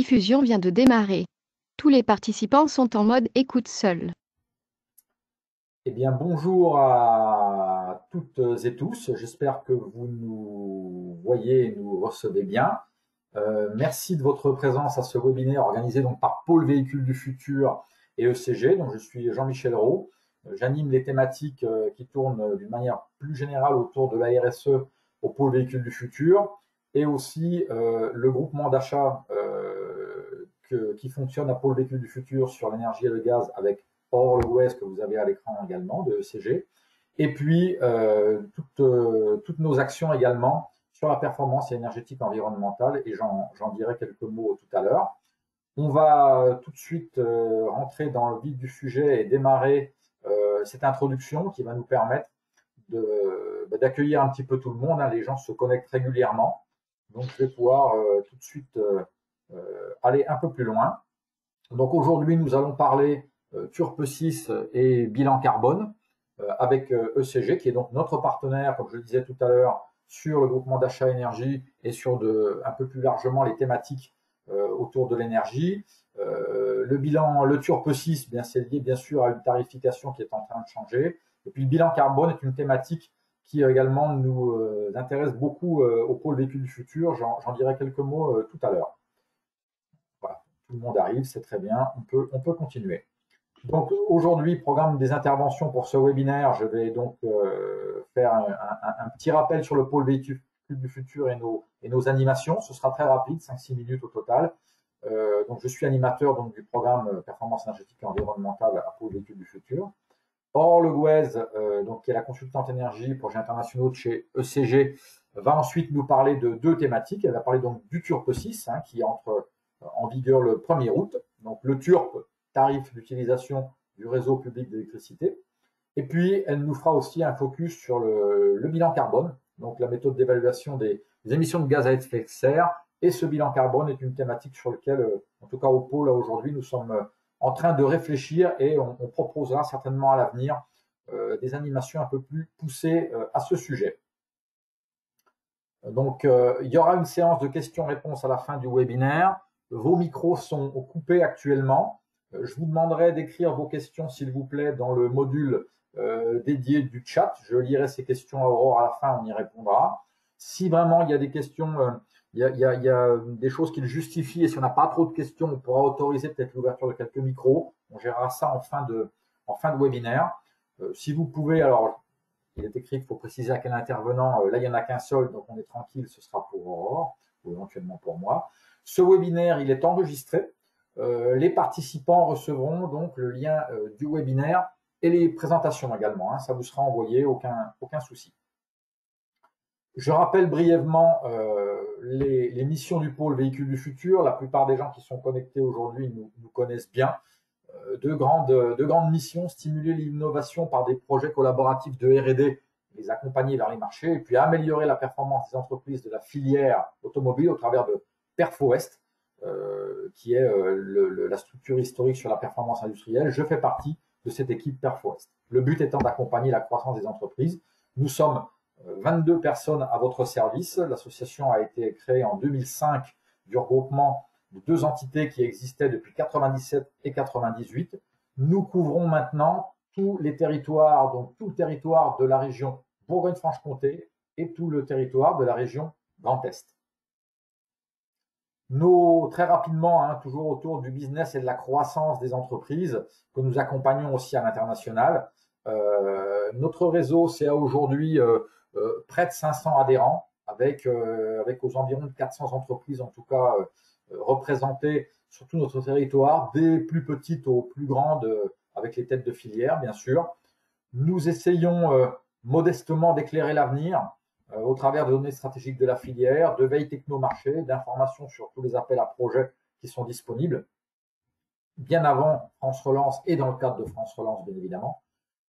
diffusion vient de démarrer. Tous les participants sont en mode écoute seul. Eh bien, bonjour à toutes et tous. J'espère que vous nous voyez et nous recevez bien. Merci de votre présence à ce webinaire organisé donc par Pôle Véhicules du Futur et ECG. Donc, je suis Jean-Michel Roux. J'anime les thématiques qui tournent d'une manière plus générale autour de la RSE au Pôle Véhicules du Futur et aussi le groupement d'achat qui fonctionne à Pôle Véhicules du Futur sur l'énergie et le gaz avec Or le West que vous avez à l'écran également de ECG. Et puis, toutes nos actions également sur la performance énergétique environnementale, et j'en dirai quelques mots tout à l'heure. On va tout de suite rentrer dans le vif du sujet et démarrer cette introduction qui va nous permettre d'accueillir un petit peu tout le monde. Les gens se connectent régulièrement, donc je vais pouvoir tout de suite aller un peu plus loin. Donc aujourd'hui, nous allons parler Turpe 6 et bilan carbone avec ECG, qui est donc notre partenaire, comme je le disais tout à l'heure, sur le groupement d'achat énergie et sur un peu plus largement les thématiques autour de l'énergie. Le bilan, le Turpe 6, c'est lié bien sûr à une tarification qui est en train de changer. Et puis le bilan carbone est une thématique qui également nous intéresse beaucoup au pôle véhicule du futur. J'en dirai quelques mots tout à l'heure. Voilà, tout le monde arrive, c'est très bien, on peut continuer. Donc aujourd'hui, programme des interventions pour ce webinaire. Je vais donc faire un petit rappel sur le pôle véhicule du futur et nos animations. Ce sera très rapide, 5-6 minutes au total. Donc je suis animateur donc, du programme performance énergétique et environnementale à pôle véhicule du futur. Or Le Gouez, donc qui est la consultante énergie projets internationaux de chez ECG, va ensuite nous parler de deux thématiques. Elle va parler donc du Turpe 6 qui entre en vigueur le 1er août. Donc le Turpe, tarif d'utilisation du réseau public d'électricité. Et puis, elle nous fera aussi un focus sur le bilan carbone, donc la méthode d'évaluation des émissions de gaz à effet de serre. Et ce bilan carbone est une thématique sur laquelle, en tout cas au pôle aujourd'hui, nous sommes en train de réfléchir et on proposera certainement à l'avenir des animations un peu plus poussées à ce sujet. Donc, il y aura une séance de questions-réponses à la fin du webinaire. Vos micros sont coupés actuellement. Je vous demanderai d'écrire vos questions, s'il vous plaît, dans le module dédié du chat. Je lirai ces questions à Aurore à la fin, on y répondra. Si vraiment il y a des questions, il y a des choses qui le justifient, et si on n'a pas trop de questions, on pourra autoriser peut-être l'ouverture de quelques micros. On gérera ça en fin de webinaire. Si vous pouvez, alors il est écrit qu'il faut préciser à quel intervenant. Là, il n'y en a qu'un seul, donc on est tranquille, ce sera pour Aurore, ou éventuellement pour moi. Ce webinaire, il est enregistré. Les participants recevront donc le lien du webinaire et les présentations également. Ça vous sera envoyé, aucun souci. Je rappelle brièvement les missions du pôle véhicule du futur. La plupart des gens qui sont connectés aujourd'hui nous connaissent bien. Deux grandes missions: stimuler l'innovation par des projets collaboratifs de R&D, les accompagner vers les marchés, et puis améliorer la performance des entreprises de la filière automobile au travers de PerfOest, qui est la structure historique sur la performance industrielle. Je fais partie de cette équipe PerfOest. Le but étant d'accompagner la croissance des entreprises. Nous sommes 22 personnes à votre service. L'association a été créée en 2005 du regroupement de deux entités qui existaient depuis 97 et 98. Nous couvrons maintenant tous les territoires, donc tout le territoire de la région Bourgogne-Franche-Comté et tout le territoire de la région Grand Est. Très rapidement, toujours autour du business et de la croissance des entreprises, que nous accompagnons aussi à l'international. Notre réseau, c'est aujourd'hui près de 500 adhérents, avec aux environs de 400 entreprises, en tout cas, représentées sur tout notre territoire, des plus petites aux plus grandes, avec les têtes de filière, bien sûr. Nous essayons modestement d'éclairer l'avenir au travers de données stratégiques de la filière, de veille techno-marché, d'informations sur tous les appels à projets qui sont disponibles, bien avant France Relance et dans le cadre de France Relance, bien évidemment.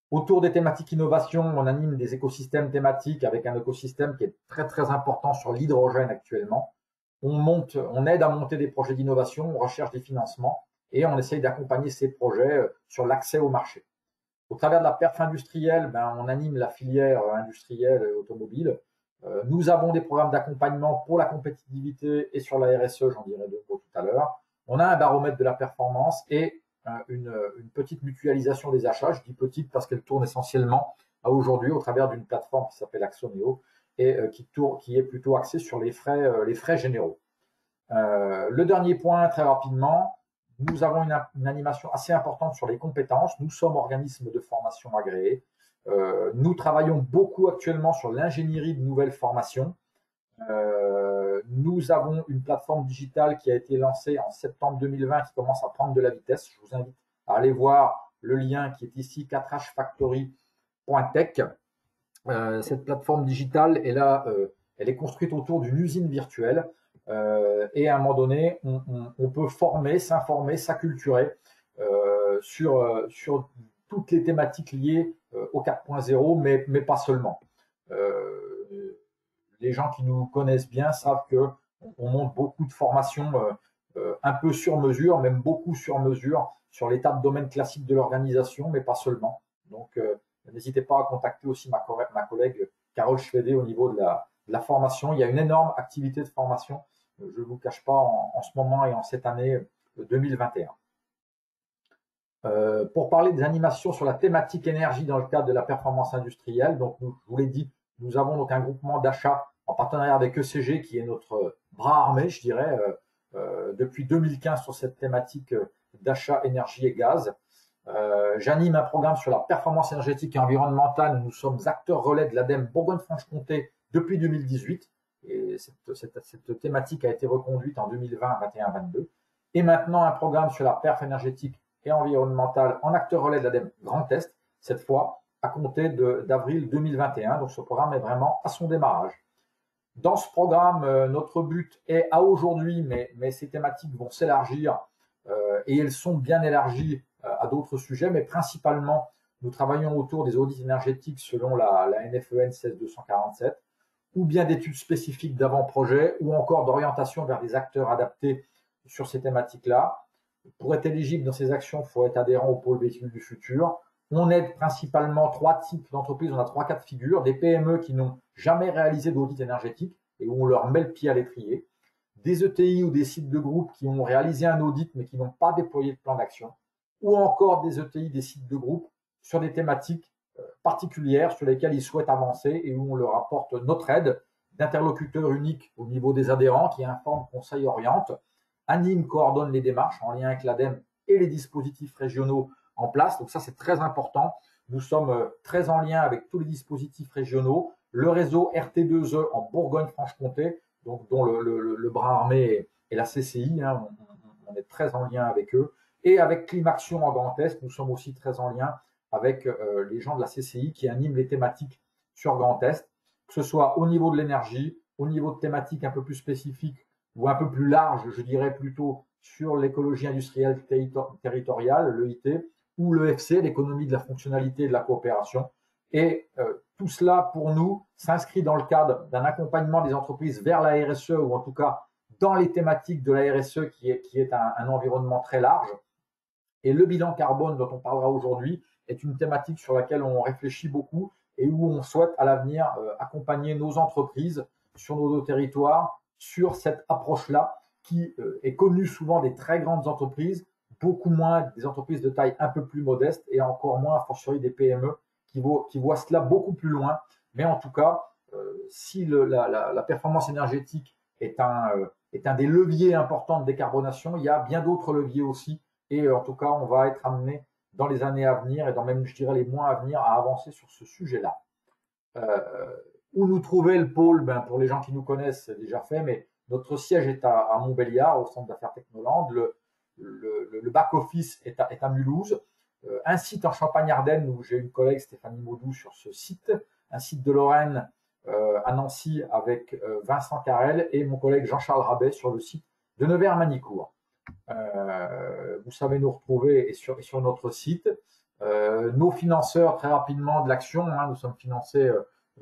Autour des thématiques innovation, on anime des écosystèmes thématiques avec un écosystème qui est très très important sur l'hydrogène actuellement. On aide à monter des projets d'innovation, on recherche des financements et on essaye d'accompagner ces projets sur l'accès au marché. Au travers de la perf industrielle, on anime la filière industrielle et automobile. Nous avons des programmes d'accompagnement pour la compétitivité et sur la RSE, j'en dirai deux mots tout à l'heure. On a un baromètre de la performance et une petite mutualisation des achats. Je dis petite parce qu'elle tourne essentiellement à aujourd'hui au travers d'une plateforme qui s'appelle Axoneo et qui est plutôt axée sur les frais généraux. Le dernier point, très rapidement, nous avons une animation assez importante sur les compétences. Nous sommes organisme de formation agréé. Nous travaillons beaucoup actuellement sur l'ingénierie de nouvelles formations. Nous avons une plateforme digitale qui a été lancée en septembre 2020 qui commence à prendre de la vitesse. Je vous invite à aller voir le lien qui est ici, 4hfactory.tech. Cette plateforme digitale elle est construite autour d'une usine virtuelle et à un moment donné, on peut former, s'informer, s'acculturer sur toutes les thématiques liées au 4.0, mais pas seulement. Les gens qui nous connaissent bien savent que on monte beaucoup de formations un peu sur mesure, même beaucoup sur mesure, sur l'état de domaine classique de l'organisation, mais pas seulement. Donc, n'hésitez pas à contacter aussi ma collègue Carole Schwede au niveau de la formation. Il y a une énorme activité de formation, je ne vous cache pas, en ce moment et en cette année 2021. Pour parler des animations sur la thématique énergie dans le cadre de la performance industrielle, donc je vous l'ai dit, nous avons donc un groupement d'achat en partenariat avec ECG qui est notre bras armé, je dirais, depuis 2015 sur cette thématique d'achat énergie et gaz. J'anime un programme sur la performance énergétique et environnementale. Nous sommes acteurs relais de l'ADEME Bourgogne-Franche-Comté depuis 2018. Et cette thématique a été reconduite en 2020, 21, 22. Et maintenant, un programme sur la perf énergétique et environnementale en acteur relais de l'ADEME Grand Est, cette fois à compter d'avril 2021. Donc ce programme est vraiment à son démarrage. Dans ce programme, notre but est à aujourd'hui, mais ces thématiques vont s'élargir et elles sont bien élargies à d'autres sujets, mais principalement, nous travaillons autour des audits énergétiques selon la NFEN 16247, ou bien d'études spécifiques d'avant-projet, ou encore d'orientation vers des acteurs adaptés sur ces thématiques-là. Pour être éligible dans ces actions, il faut être adhérent au pôle véhicule du futur. On aide principalement 3 types d'entreprises, on a 3 cas de figure, des PME qui n'ont jamais réalisé d'audit énergétique et où on leur met le pied à l'étrier, des ETI ou des sites de groupe qui ont réalisé un audit mais qui n'ont pas déployé de plan d'action, ou encore des ETI, des sites de groupe sur des thématiques particulières sur lesquelles ils souhaitent avancer et où on leur apporte notre aide d'interlocuteur unique au niveau des adhérents qui informe, conseille, oriente, anime, coordonne les démarches en lien avec l'ADEME et les dispositifs régionaux en place. Donc ça, c'est très important. Nous sommes très en lien avec tous les dispositifs régionaux. Le réseau RT2E en Bourgogne-Franche-Comté, donc dont le bras armé est la CCI, hein, on est très en lien avec eux. Et avec Climaction en Grand Est, nous sommes aussi très en lien avec les gens de la CCI qui animent les thématiques sur Grand Est, que ce soit au niveau de l'énergie, au niveau de thématiques un peu plus spécifiques ou un peu plus larges, je dirais plutôt sur l'écologie industrielle territoriale, l'EIT, ou l'EFC, l'économie de la fonctionnalité et de la coopération. Et tout cela, pour nous, s'inscrit dans le cadre d'un accompagnement des entreprises vers la RSE, ou en tout cas dans les thématiques de la RSE, qui est un environnement très large. Et le bilan carbone dont on parlera aujourd'hui est une thématique sur laquelle on réfléchit beaucoup et où on souhaite à l'avenir accompagner nos entreprises sur nos deux territoires sur cette approche-là qui est connue souvent des très grandes entreprises, beaucoup moins des entreprises de taille un peu plus modeste et encore moins a fortiori des PME qui voient cela beaucoup plus loin. Mais en tout cas, si la performance énergétique est un des leviers importants de décarbonation, il y a bien d'autres leviers aussi. Et en tout cas, on va être amené dans les années à venir et dans même, je dirais, les mois à venir à avancer sur ce sujet-là. Où nous trouver le pôle, pour les gens qui nous connaissent, c'est déjà fait, mais notre siège est à Montbéliard, au centre d'affaires Technoland. Le back-office est à Mulhouse. Un site en Champagne-Ardenne où j'ai une collègue, Stéphanie Maudou, sur ce site. Un site de Lorraine à Nancy avec Vincent Carrel et mon collègue Jean-Charles Rabet sur le site de Nevers-Manicourt. Vous savez nous retrouver sur notre site. Nos financeurs, très rapidement, de l'action, nous sommes financés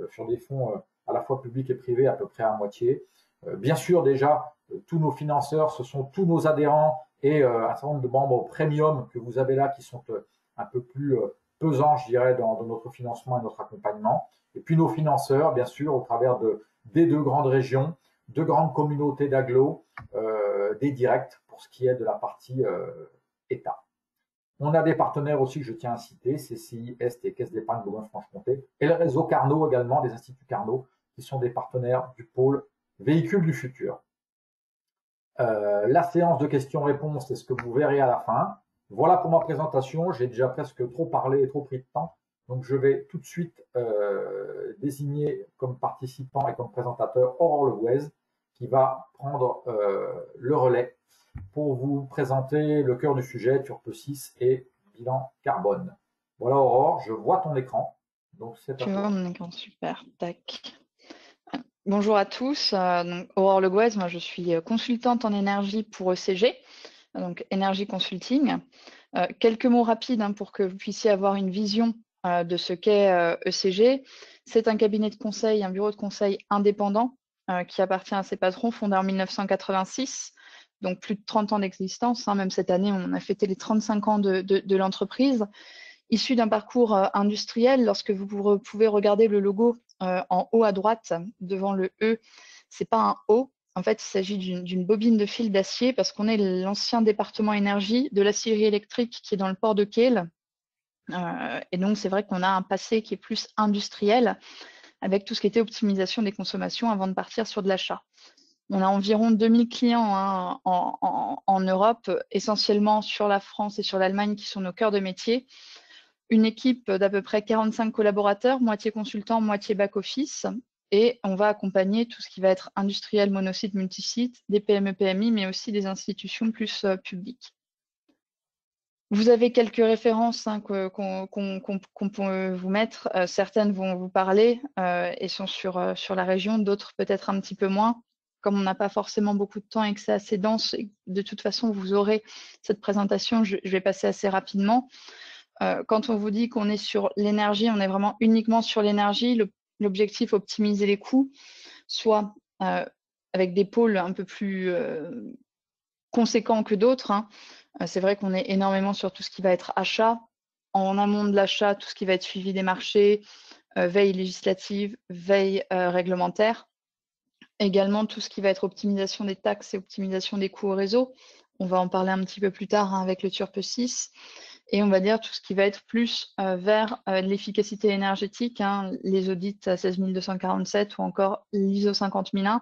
sur des fonds à la fois publics et privés à peu près à moitié. Bien sûr, déjà, tous nos financeurs, ce sont tous nos adhérents et un certain nombre de membres premium que vous avez là qui sont un peu plus pesants, je dirais, dans notre financement et notre accompagnement. Et puis nos financeurs, bien sûr, au travers des 2 grandes régions, 2 grandes communautés d'agglos, des directs pour ce qui est de la partie État. On a des partenaires aussi que je tiens à citer, CCI, Est et Caisse d'épargne Bourgogne-Franche-Comté, et le réseau Carnot également, des instituts Carnot, qui sont des partenaires du pôle Véhicules du futur. La séance de questions-réponses, c'est ce que vous verrez à la fin. Voilà pour ma présentation, j'ai déjà presque trop parlé et trop pris de temps, donc je vais tout de suite désigner comme participant et comme présentateur Aurore Legouez, qui va prendre le relais pour vous présenter le cœur du sujet, Turpe 6 et bilan carbone. Voilà Aurore, je vois ton écran. Donc c'est à toi. Tu vois mon écran, super, tac. Bonjour à tous, donc Aurore Legouez, moi je suis consultante en énergie pour ECG, donc Énergie Consulting. Quelques mots rapides pour que vous puissiez avoir une vision de ce qu'est ECG. C'est un cabinet de conseil, un bureau de conseil indépendant qui appartient à ses patrons, fondé en 1986, donc plus de 30 ans d'existence. Même cette année, on a fêté les 35 ans de l'entreprise. Issu d'un parcours industriel, lorsque vous pouvez regarder le logo en haut à droite, devant le E, c'est pas un O. En fait, il s'agit d'une bobine de fil d'acier parce qu'on est l'ancien département énergie de l'acierie électrique qui est dans le port de Kehl. Et donc, c'est vrai qu'on a un passé qui est plus industriel avec tout ce qui était optimisation des consommations avant de partir sur de l'achat. On a environ 2000 clients en Europe, essentiellement sur la France et sur l'Allemagne qui sont nos cœurs de métier. Une équipe d'à peu près 45 collaborateurs, moitié consultants, moitié back-office. Et on va accompagner tout ce qui va être industriel, monosite, multisite, des PME-PMI, mais aussi des institutions plus publiques. Vous avez quelques références qu'on peut vous mettre. Certaines vont vous parler et sont sur la région, d'autres peut-être un petit peu moins. Comme on n'a pas forcément beaucoup de temps et que c'est assez dense, et de toute façon, vous aurez cette présentation, je vais passer assez rapidement. Quand on vous dit qu'on est sur l'énergie, on est vraiment uniquement sur l'énergie. L'objectif, optimiser les coûts, soit avec des pôles un peu plus conséquents que d'autres. C'est vrai qu'on est énormément sur tout ce qui va être achat. En amont de l'achat, tout ce qui va être suivi des marchés, veille législative, veille réglementaire. Également, tout ce qui va être optimisation des taxes et optimisation des coûts au réseau. On va en parler un petit peu plus tard avec le Turpe 6. Et on va dire tout ce qui va être plus vers l'efficacité énergétique, les audits 16247 ou encore l'ISO 50001,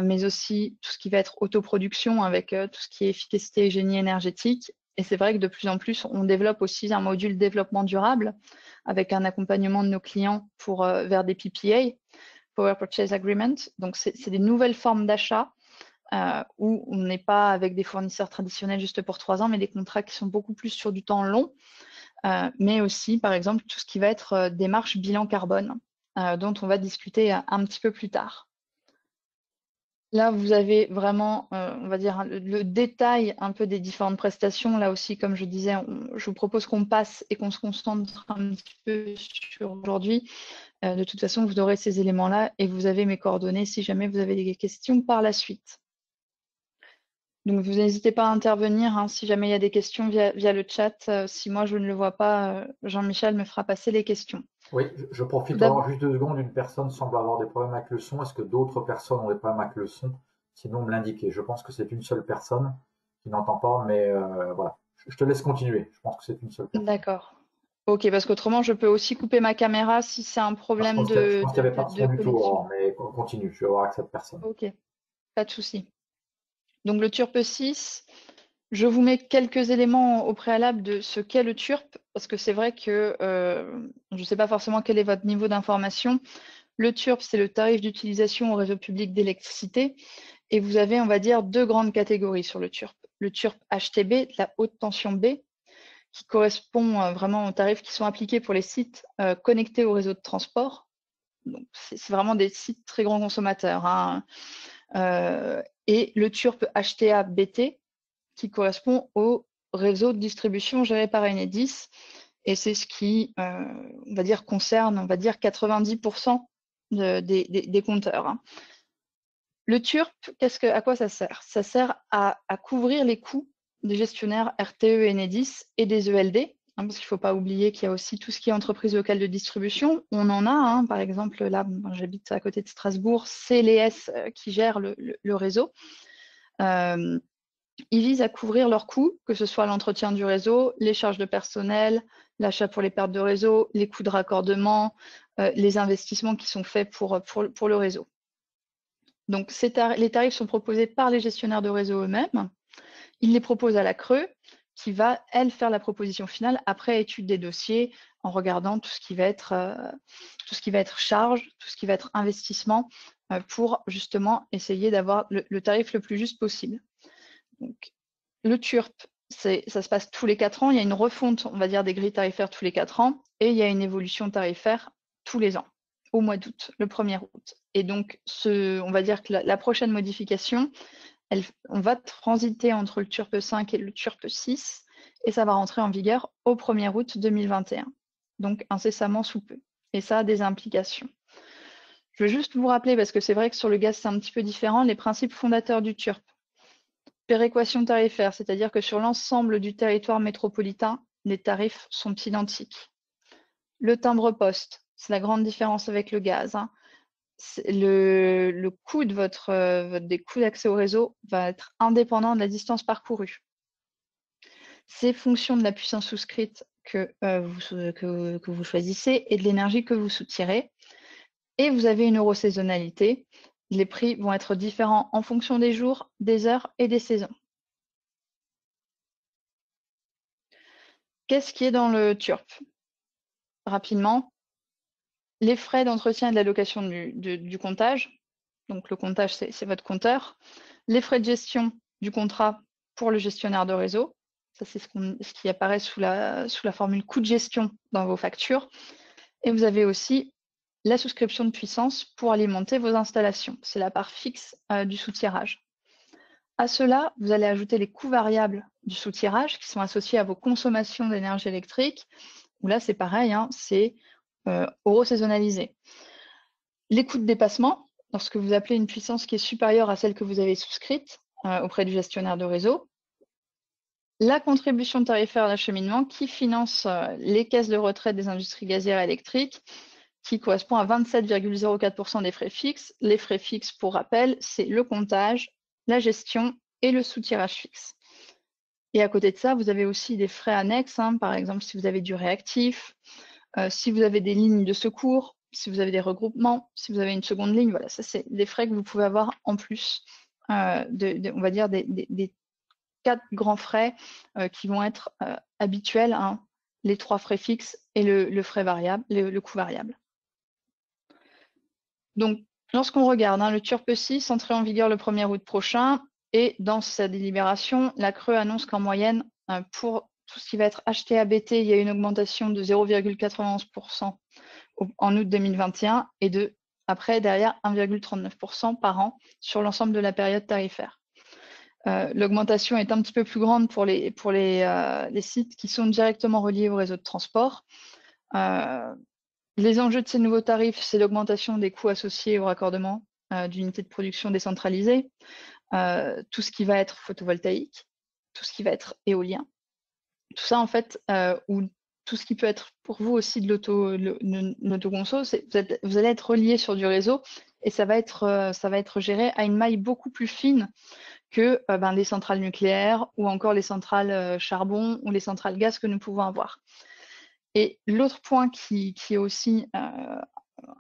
mais aussi tout ce qui va être autoproduction avec tout ce qui est efficacité et génie énergétique. Et c'est vrai que de plus en plus, on développe aussi un module développement durable avec un accompagnement de nos clients vers des PPA, Power Purchase Agreement. Donc, c'est des nouvelles formes d'achat où on n'est pas avec des fournisseurs traditionnels juste pour 3 ans, mais des contrats qui sont beaucoup plus sur du temps long, mais aussi, par exemple, tout ce qui va être démarche bilan carbone, dont on va discuter un petit peu plus tard. Là, vous avez vraiment, on va dire, le détail un peu des différentes prestations. Là aussi, comme je disais, je vous propose qu'on passe et qu'on se concentre un petit peu sur aujourd'hui. De toute façon, vous aurez ces éléments-là et vous avez mes coordonnées si jamais vous avez des questions par la suite. Donc, vous n'hésitez pas à intervenir si jamais il y a des questions via le chat. Si moi, je ne le vois pas, Jean-Michel me fera passer les questions. Oui, je profite d'avoir juste 2 secondes. Une personne semble avoir des problèmes avec le son. Est-ce que d'autres personnes ont des problèmes avec le son? Sinon, me l'indiquer. Je pense que c'est une seule personne qui n'entend pas, mais voilà. Je te laisse continuer. Je pense que c'est une seule personne. D'accord. Ok, parce qu'autrement, je peux aussi couper ma caméra si c'est un problème je pense qu'il n'y avait pas de son du tout, connexion. mais continue. Je vais voir avec cette personne. Ok, pas de souci. Donc, le Turpe 6, je vous mets quelques éléments au préalable de ce qu'est le Turpe, parce que c'est vrai que je ne sais pas forcément quel est votre niveau d'information. Le Turpe, c'est le tarif d'utilisation au réseau public d'électricité. Et vous avez, on va dire, 2 grandes catégories sur le Turpe. Le Turpe HTB, la haute tension B, qui correspond vraiment aux tarifs qui sont appliqués pour les sites connectés au réseau de transport. Donc, c'est vraiment des sites très grands consommateurs. Et le Turpe HTA BT, qui correspond au réseau de distribution géré par Enedis. Et c'est ce qui, on va dire, concerne, 90% des compteurs. Le Turpe, à quoi ça sert? Ça sert à couvrir les coûts des gestionnaires RTE, Enedis et des ELD, parce qu'il ne faut pas oublier qu'il y a aussi tout ce qui est entreprise locale de distribution. On en a, par exemple, là, j'habite à côté de Strasbourg, c'est l'ES qui gère le réseau. ils visent à couvrir leurs coûts, que ce soit l'entretien du réseau, les charges de personnel, l'achat pour les pertes de réseau, les coûts de raccordement, les investissements qui sont faits pour le réseau. Donc, les tarifs sont proposés par les gestionnaires de réseau eux-mêmes. Ils les proposent à la CRE, qui va, elle, faire la proposition finale après étude des dossiers, en regardant tout ce qui va être charge, tout ce qui va être investissement, pour justement essayer d'avoir le tarif le plus juste possible. Donc, le TURP, ça se passe tous les 4 ans. Il y a une refonte, on va dire, des grilles tarifaires tous les 4 ans, et il y a une évolution tarifaire tous les ans, au mois d'août, le 1er août. Et donc, on va dire que la prochaine modification, on va transiter entre le TURP 5 et le TURP 6, et ça va rentrer en vigueur au 1er août 2021, donc incessamment sous peu. Et ça a des implications. Je veux juste vous rappeler, parce que c'est vrai que sur le gaz, c'est un petit peu différent, les principes fondateurs du TURP. Péréquation tarifaire, c'est-à-dire que sur l'ensemble du territoire métropolitain, les tarifs sont identiques. Le timbre-poste, c'est la grande différence avec le gaz. Le coût de des coûts d'accès au réseau va être indépendant de la distance parcourue. C'est fonction de la puissance souscrite que vous choisissez et de l'énergie que vous soutirez. Et vous avez une eurosaisonnalité. Les prix vont être différents en fonction des jours, des heures et des saisons. Qu'est-ce qui est dans le TURP? Rapidement, les frais d'entretien et de l'allocation du comptage. Donc le comptage, c'est votre compteur. Les frais de gestion du contrat pour le gestionnaire de réseau. Ça, c'est ce qui apparaît sous la formule coût de gestion dans vos factures. Et vous avez aussi la souscription de puissance pour alimenter vos installations. C'est la part fixe du soutirage. À cela, vous allez ajouter les coûts variables du soutirage qui sont associés à vos consommations d'énergie électrique. Où là, c'est pareil, hein, c'est euro-saisonnalisé. Les coûts de dépassement, lorsque vous appelez une puissance qui est supérieure à celle que vous avez souscrite auprès du gestionnaire de réseau. La contribution tarifaire d'acheminement qui finance les caisses de retraite des industries gazières et électriques, qui correspond à 27,04% des frais fixes. Les frais fixes, pour rappel, c'est le comptage, la gestion et le soutirage fixe. Et à côté de ça, vous avez aussi des frais annexes, hein, par exemple si vous avez du réactif, si vous avez des lignes de secours, si vous avez des regroupements, si vous avez une seconde ligne, voilà, ça c'est des frais que vous pouvez avoir en plus, on va dire des 4 grands frais qui vont être habituels, hein, les 3 frais fixes et le frais variable, le coût variable. Donc, lorsqu'on regarde, hein, le TURP 6 entré en vigueur le 1er août prochain, et dans sa délibération, la CRE annonce qu'en moyenne, pour tout ce qui va être acheté à BT, il y a une augmentation de 0,91% en août 2021 et derrière 1,39% par an sur l'ensemble de la période tarifaire. L'augmentation est un petit peu plus grande pour les sites qui sont directement reliés au réseau de transport. Les enjeux de ces nouveaux tarifs, c'est l'augmentation des coûts associés au raccordement d'unités de production décentralisées, tout ce qui va être photovoltaïque, tout ce qui va être éolien. Tout ça, en fait, ou tout ce qui peut être pour vous aussi de l'autoconso, vous allez être relié sur du réseau et ça va être géré à une maille beaucoup plus fine que les centrales nucléaires ou encore les centrales charbon ou les centrales gaz que nous pouvons avoir. Et l'autre point qui est aussi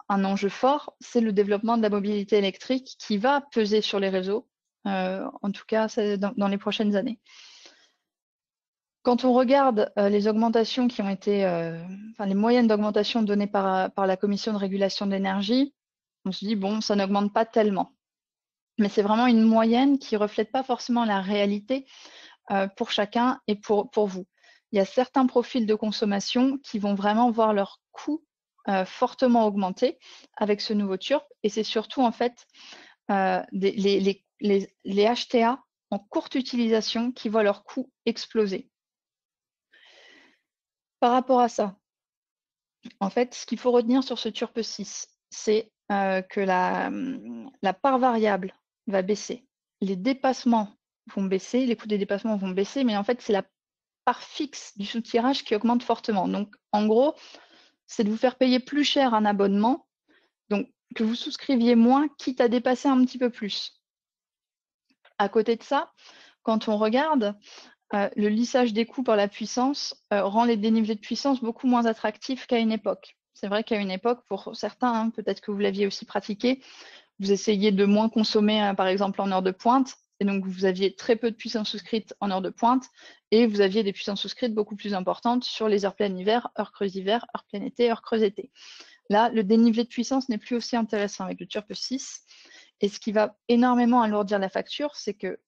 un enjeu fort, c'est le développement de la mobilité électrique qui va peser sur les réseaux, en tout cas dans les prochaines années. Quand on regarde les augmentations qui ont été, les moyennes d'augmentation données par la Commission de régulation de l'énergie, on se dit, bon, ça n'augmente pas tellement. Mais c'est vraiment une moyenne qui ne reflète pas forcément la réalité pour chacun et pour vous. Il y a certains profils de consommation qui vont vraiment voir leur coût fortement augmenter avec ce nouveau TURP. Et c'est surtout, en fait, les HTA en courte utilisation qui voient leur coût exploser. Par rapport à ça, en fait, ce qu'il faut retenir sur ce TURP 6, c'est que la part variable va baisser. Les dépassements vont baisser, les coûts des dépassements vont baisser, mais en fait, c'est la part fixe du soutirage qui augmente fortement. Donc, en gros, c'est de vous faire payer plus cher un abonnement, donc que vous souscriviez moins, quitte à dépasser un petit peu plus. À côté de ça, quand on regarde, le lissage des coûts par la puissance rend les dénivelés de puissance beaucoup moins attractifs qu'à une époque. C'est vrai qu'à une époque, pour certains, hein, peut-être que vous l'aviez aussi pratiqué, vous essayez de moins consommer, par exemple, en heure de pointe, et donc vous aviez très peu de puissance souscrite en heure de pointe, et vous aviez des puissances souscrites beaucoup plus importantes sur les heures pleines hiver, heures creuses hiver, heures pleines été, heures creuses été. Là, le dénivelé de puissance n'est plus aussi intéressant avec le TURPE 6, et ce qui va énormément alourdir la facture, c'est que,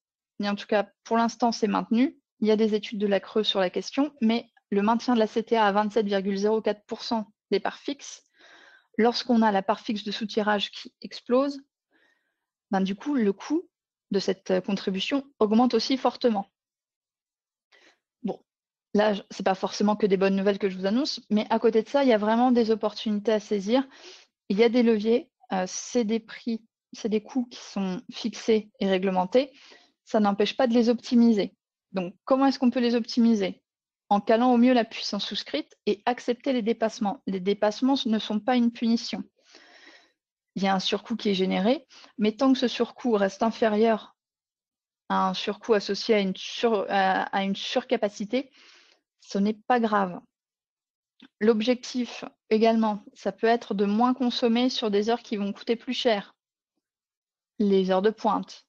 et en tout cas pour l'instant c'est maintenu, il y a des études de la Creux sur la question, mais le maintien de la CTA à 27,04% des parts fixes, lorsqu'on a la part fixe de sous-tirage qui explose, ben du coup, le coût de cette contribution augmente aussi fortement. Bon, là, ce n'est pas forcément que des bonnes nouvelles que je vous annonce, mais à côté de ça, il y a vraiment des opportunités à saisir. Il y a des leviers, c'est des prix, c'est des coûts qui sont fixés et réglementés. Ça n'empêche pas de les optimiser. Donc, comment est-ce qu'on peut les optimiser? En calant au mieux la puissance souscrite et accepter les dépassements. Les dépassements ne sont pas une punition. Il y a un surcoût qui est généré, mais tant que ce surcoût reste inférieur à un surcoût associé à une surcapacité, ce n'est pas grave. L'objectif également, ça peut être de moins consommer sur des heures qui vont coûter plus cher. Les heures de pointe,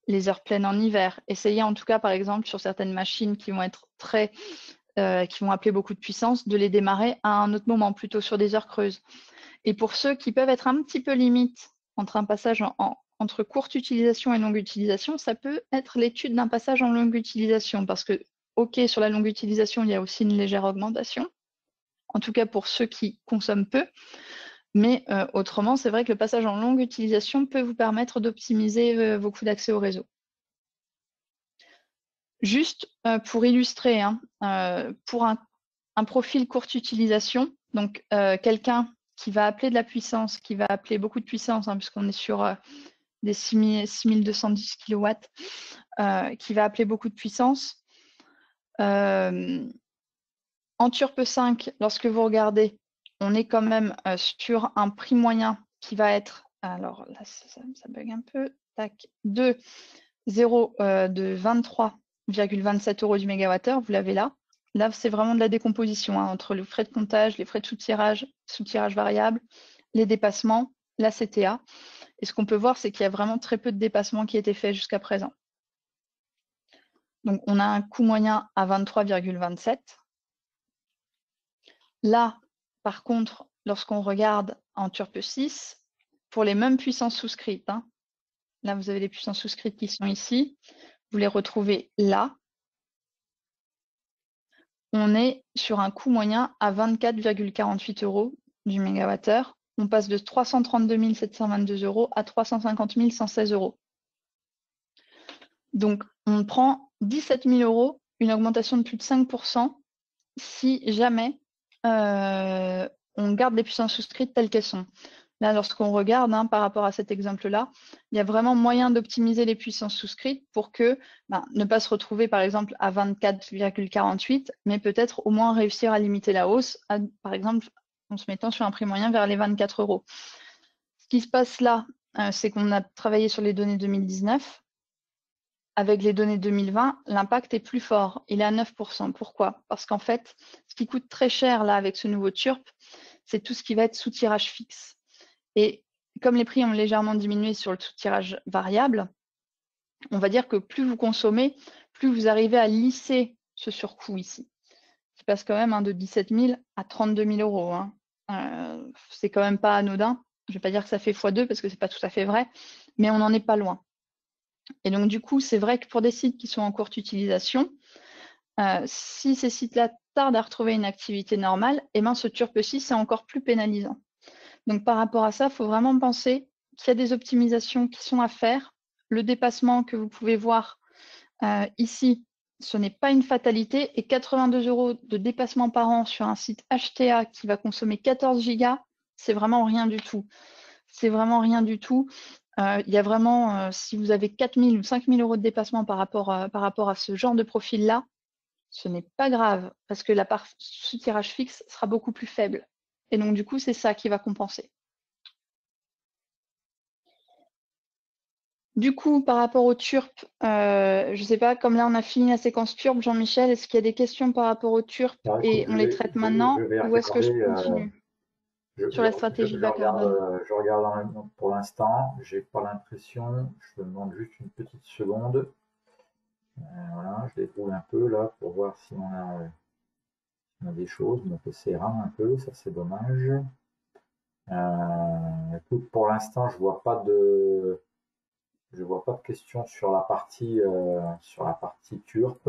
les heures pleines en hiver. Essayez en tout cas, par exemple, sur certaines machines qui vont être qui vont appeler beaucoup de puissance, de les démarrer à un autre moment, plutôt sur des heures creuses. Et pour ceux qui peuvent être un petit peu limite entre un passage entre courte utilisation et longue utilisation, ça peut être l'étude d'un passage en longue utilisation, parce que, OK, sur la longue utilisation, il y a aussi une légère augmentation, en tout cas pour ceux qui consomment peu, mais autrement, c'est vrai que le passage en longue utilisation peut vous permettre d'optimiser vos coûts d'accès au réseau. Juste pour illustrer, hein, pour un profil courte utilisation, donc quelqu'un qui va appeler de la puissance, qui va appeler beaucoup de puissance, hein, puisqu'on est sur des 6210 kW, qui va appeler beaucoup de puissance. En TURPE 5, lorsque vous regardez, on est quand même sur un prix moyen qui va être, alors là ça bug un peu, tac, de 23,27 € du mégawattheure, vous l'avez là. Là, c'est vraiment de la décomposition hein, entre les frais de comptage, les frais de sous-tirage variable, les dépassements, la CTA. Et ce qu'on peut voir, c'est qu'il y a vraiment très peu de dépassements qui étaient faits jusqu'à présent. Donc, on a un coût moyen à 23,27. Là, par contre, lorsqu'on regarde en TURPE 6, pour les mêmes puissances souscrites, hein, là, vous avez les puissances souscrites qui sont ici, vous les retrouvez là. On est sur un coût moyen à 24,48 € du mégawattheure. On passe de 332 722 € à 350 116 €. Donc, on prend 17 000 €, une augmentation de plus de 5% si jamais on garde les puissances souscrites telles qu'elles sont. Là, lorsqu'on regarde hein, par rapport à cet exemple-là, il y a vraiment moyen d'optimiser les puissances souscrites pour que ne pas se retrouver par exemple à 24,48, mais peut-être au moins réussir à limiter la hausse, par exemple en se mettant sur un prix moyen vers les 24 €. Ce qui se passe là, c'est qu'on a travaillé sur les données 2019. Avec les données 2020, l'impact est plus fort. Il est à 9%. Pourquoi? Parce qu'en fait, ce qui coûte très cher là avec ce nouveau TURPE, c'est tout ce qui va être sous-tirage fixe. Et comme les prix ont légèrement diminué sur le sous-tirage variable, on va dire que plus vous consommez, plus vous arrivez à lisser ce surcoût ici. Qui passe quand même hein, de 17 000 à 32 000 €. Hein. C'est quand même pas anodin. Je ne vais pas dire que ça fait x2 parce que ce n'est pas tout à fait vrai, mais on n'en est pas loin. Et donc, du coup, c'est vrai que pour des sites qui sont en courte utilisation, si ces sites-là tardent à retrouver une activité normale, eh ben, ce TURPE 6 c'est encore plus pénalisant. Donc, par rapport à ça, il faut vraiment penser qu'il y a des optimisations qui sont à faire. Le dépassement que vous pouvez voir ici, ce n'est pas une fatalité. Et 82 € de dépassement par an sur un site HTA qui va consommer 14 gigas, c'est vraiment rien du tout. C'est vraiment rien du tout. Il y a vraiment, si vous avez 4 000 ou 5 000 € de dépassement par rapport à ce genre de profil-là, ce n'est pas grave parce que la part sous-tirage fixe sera beaucoup plus faible. Et donc, du coup, c'est ça qui va compenser. Du coup, par rapport au TURP, je ne sais pas, comme là on a fini la séquence TURP, Jean-Michel, est-ce qu'il y a des questions par rapport au TURP Alors, écoute, et on les traite maintenant je vais ou est-ce que je regarder. continue sur la stratégie bas carbone? Je regarde pour l'instant. J'ai pas l'impression. Je me demande juste une petite seconde. Voilà, je déroule un peu là pour voir si on a des choses. Mon PC rame un peu, ça c'est dommage. Écoute, pour l'instant, je vois pas de questions sur la partie turp.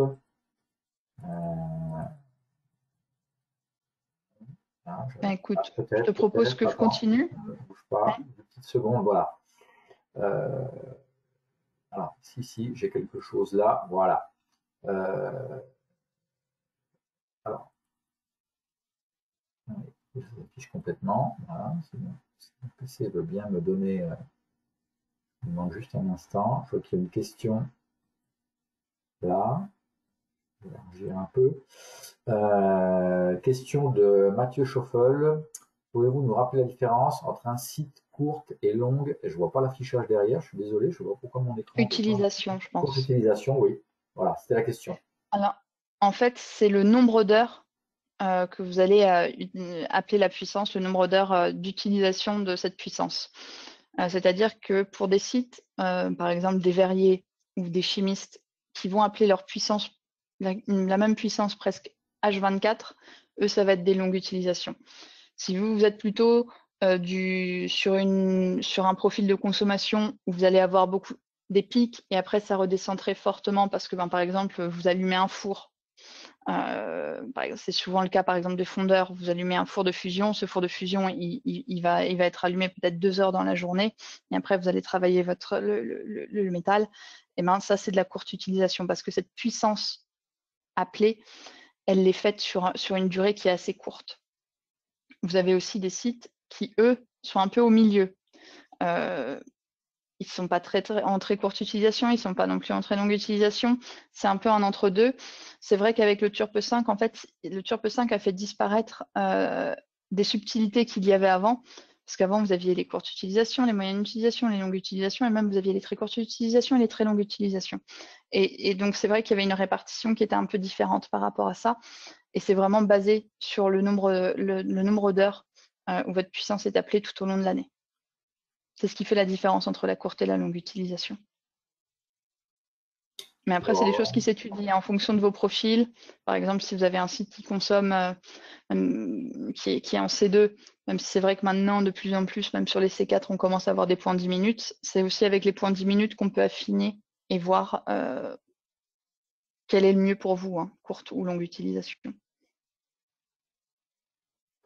Hein, Ben, écoute, je te propose peut-être. que je Attends, continue. ne bouge pas. Une petite seconde, voilà. Euh, alors, si, j'ai quelque chose là. Voilà. Alors, je affiche complètement. Voilà, c'est bon. Le PC veut bien me donner. Il me manque juste un instant. Je vois qu'il y a une question là. Je vais élargir un peu. Question de Mathieu Schoffel. Pouvez-vous nous rappeler la différence entre un site courte et longue? Je vois pas l'affichage derrière, je suis désolé, je vois pourquoi mon écran. Utilisation, je Courte pense. utilisation, oui. Voilà, c'était la question. Alors, en fait, c'est le nombre d'heures que vous allez appeler la puissance, le nombre d'heures d'utilisation de cette puissance. C'est-à-dire que pour des sites, par exemple des verriers ou des chimistes, qui vont appeler leur puissance, la même puissance presque H24, eux, ça va être des longues utilisations. Si vous êtes plutôt sur un profil de consommation où vous allez avoir beaucoup des pics et après ça redescend très fortement parce que, par exemple, vous allumez un four. C'est souvent le cas, par exemple, des fondeurs. Vous allumez un four de fusion. Ce four de fusion, il va être allumé peut-être 2 heures dans la journée. Et après, vous allez travailler le métal. Et ben, ça, c'est de la courte utilisation parce que cette puissance appelée, elle est faite sur une durée qui est assez courte. Vous avez aussi des sites qui, eux, sont un peu au milieu. Ils ne sont pas en très courte utilisation, ils ne sont pas non plus en très longue utilisation. C'est un peu un entre-deux. C'est vrai qu'avec le Turp 5, en fait, le Turp 5 a fait disparaître des subtilités qu'il y avait avant. Parce qu'avant, vous aviez les courtes utilisations, les moyennes utilisations, les longues utilisations, et même vous aviez les très courtes utilisations et les très longues utilisations. Et donc, c'est vrai qu'il y avait une répartition qui était un peu différente par rapport à ça. Et c'est vraiment basé sur le nombre d'heures où votre puissance est appelée tout au long de l'année. C'est ce qui fait la différence entre la courte et la longue utilisation. Mais après, c'est des choses qui s'étudient en fonction de vos profils. Par exemple, si vous avez un site qui consomme, qui est en C2, même si c'est vrai que maintenant, de plus en plus, même sur les C4, on commence à avoir des points 10 minutes. C'est aussi avec les points 10 minutes qu'on peut affiner et voir quel est le mieux pour vous, hein, courte ou longue utilisation.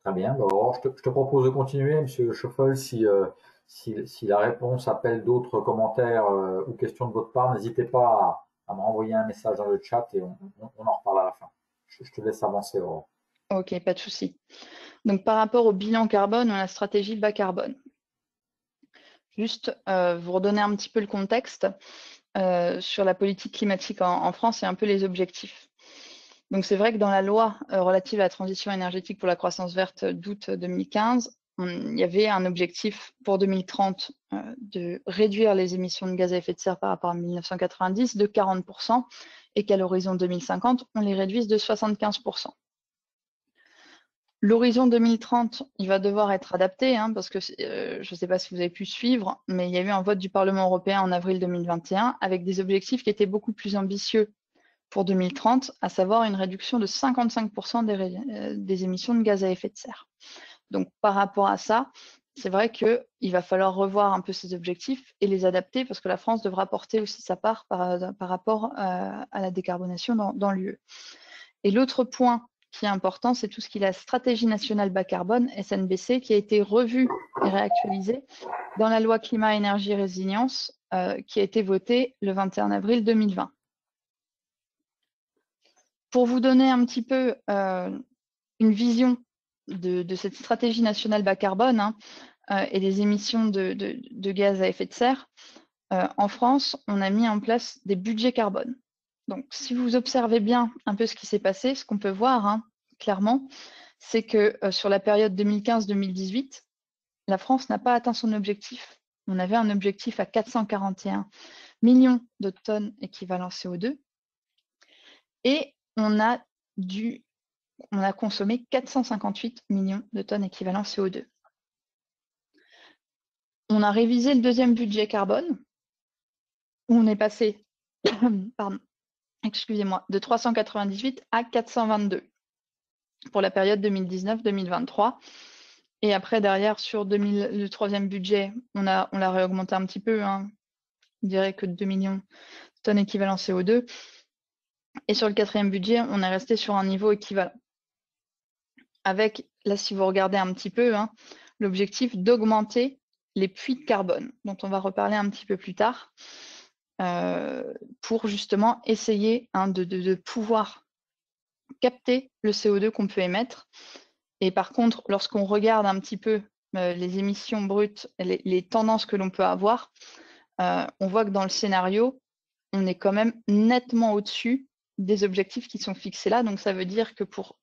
Très bien. Bon, je te propose de continuer, Monsieur Schoffel. Si la réponse appelle d'autres commentaires ou questions de votre part, n'hésitez pas à m'envoyer un message dans le chat et on en reparle à la fin. Je te laisse avancer, Aurore. Ok, pas de souci. Donc, par rapport au bilan carbone ou à la stratégie bas carbone, juste vous redonner un petit peu le contexte sur la politique climatique en France et un peu les objectifs. Donc, c'est vrai que dans la loi relative à la transition énergétique pour la croissance verte d'août 2015, il y avait un objectif pour 2030 de réduire les émissions de gaz à effet de serre par rapport à 1990 de 40% et qu'à l'horizon 2050, on les réduise de 75%. L'horizon 2030, il va devoir être adapté parce que je ne sais pas si vous avez pu suivre, mais il y a eu un vote du Parlement européen en avril 2021 avec des objectifs qui étaient beaucoup plus ambitieux pour 2030, à savoir une réduction de 55% des émissions de gaz à effet de serre. Donc, par rapport à ça, c'est vrai qu'il va falloir revoir un peu ces objectifs et les adapter parce que la France devra porter aussi sa part par rapport à la décarbonation dans l'UE. Et l'autre point qui est important, c'est tout ce qui est la stratégie nationale bas carbone, SNBC, qui a été revue et réactualisée dans la loi climat, énergie, résilience, qui a été votée le 21 avril 2020. Pour vous donner un petit peu une vision de cette stratégie nationale bas carbone et des émissions de gaz à effet de serre, en France, on a mis en place des budgets carbone. Donc, si vous observez bien un peu ce qui s'est passé, ce qu'on peut voir clairement, c'est que sur la période 2015-2018, la France n'a pas atteint son objectif on avait un objectif à 441 millions de tonnes équivalent CO2 et on a consommé 458 millions de tonnes équivalent CO2. On a révisé le deuxième budget carbone, où on est passé pardon, excusez-moi, de 398 à 422 pour la période 2019-2023. Et après, derrière, sur le troisième budget, on l'a réaugmenté un petit peu, hein. Je dirais que 2 millions de tonnes équivalent CO2. Et sur le quatrième budget, on est resté sur un niveau équivalent. Avec, là, si vous regardez un petit peu, hein, l'objectif d'augmenter les puits de carbone, dont on va reparler un petit peu plus tard, pour justement essayer de pouvoir capter le CO2 qu'on peut émettre. Et par contre, lorsqu'on regarde un petit peu les émissions brutes, les tendances que l'on peut avoir, on voit que dans le scénario, on est quand même nettement au-dessus des objectifs qui sont fixés là. Donc ça veut dire que pour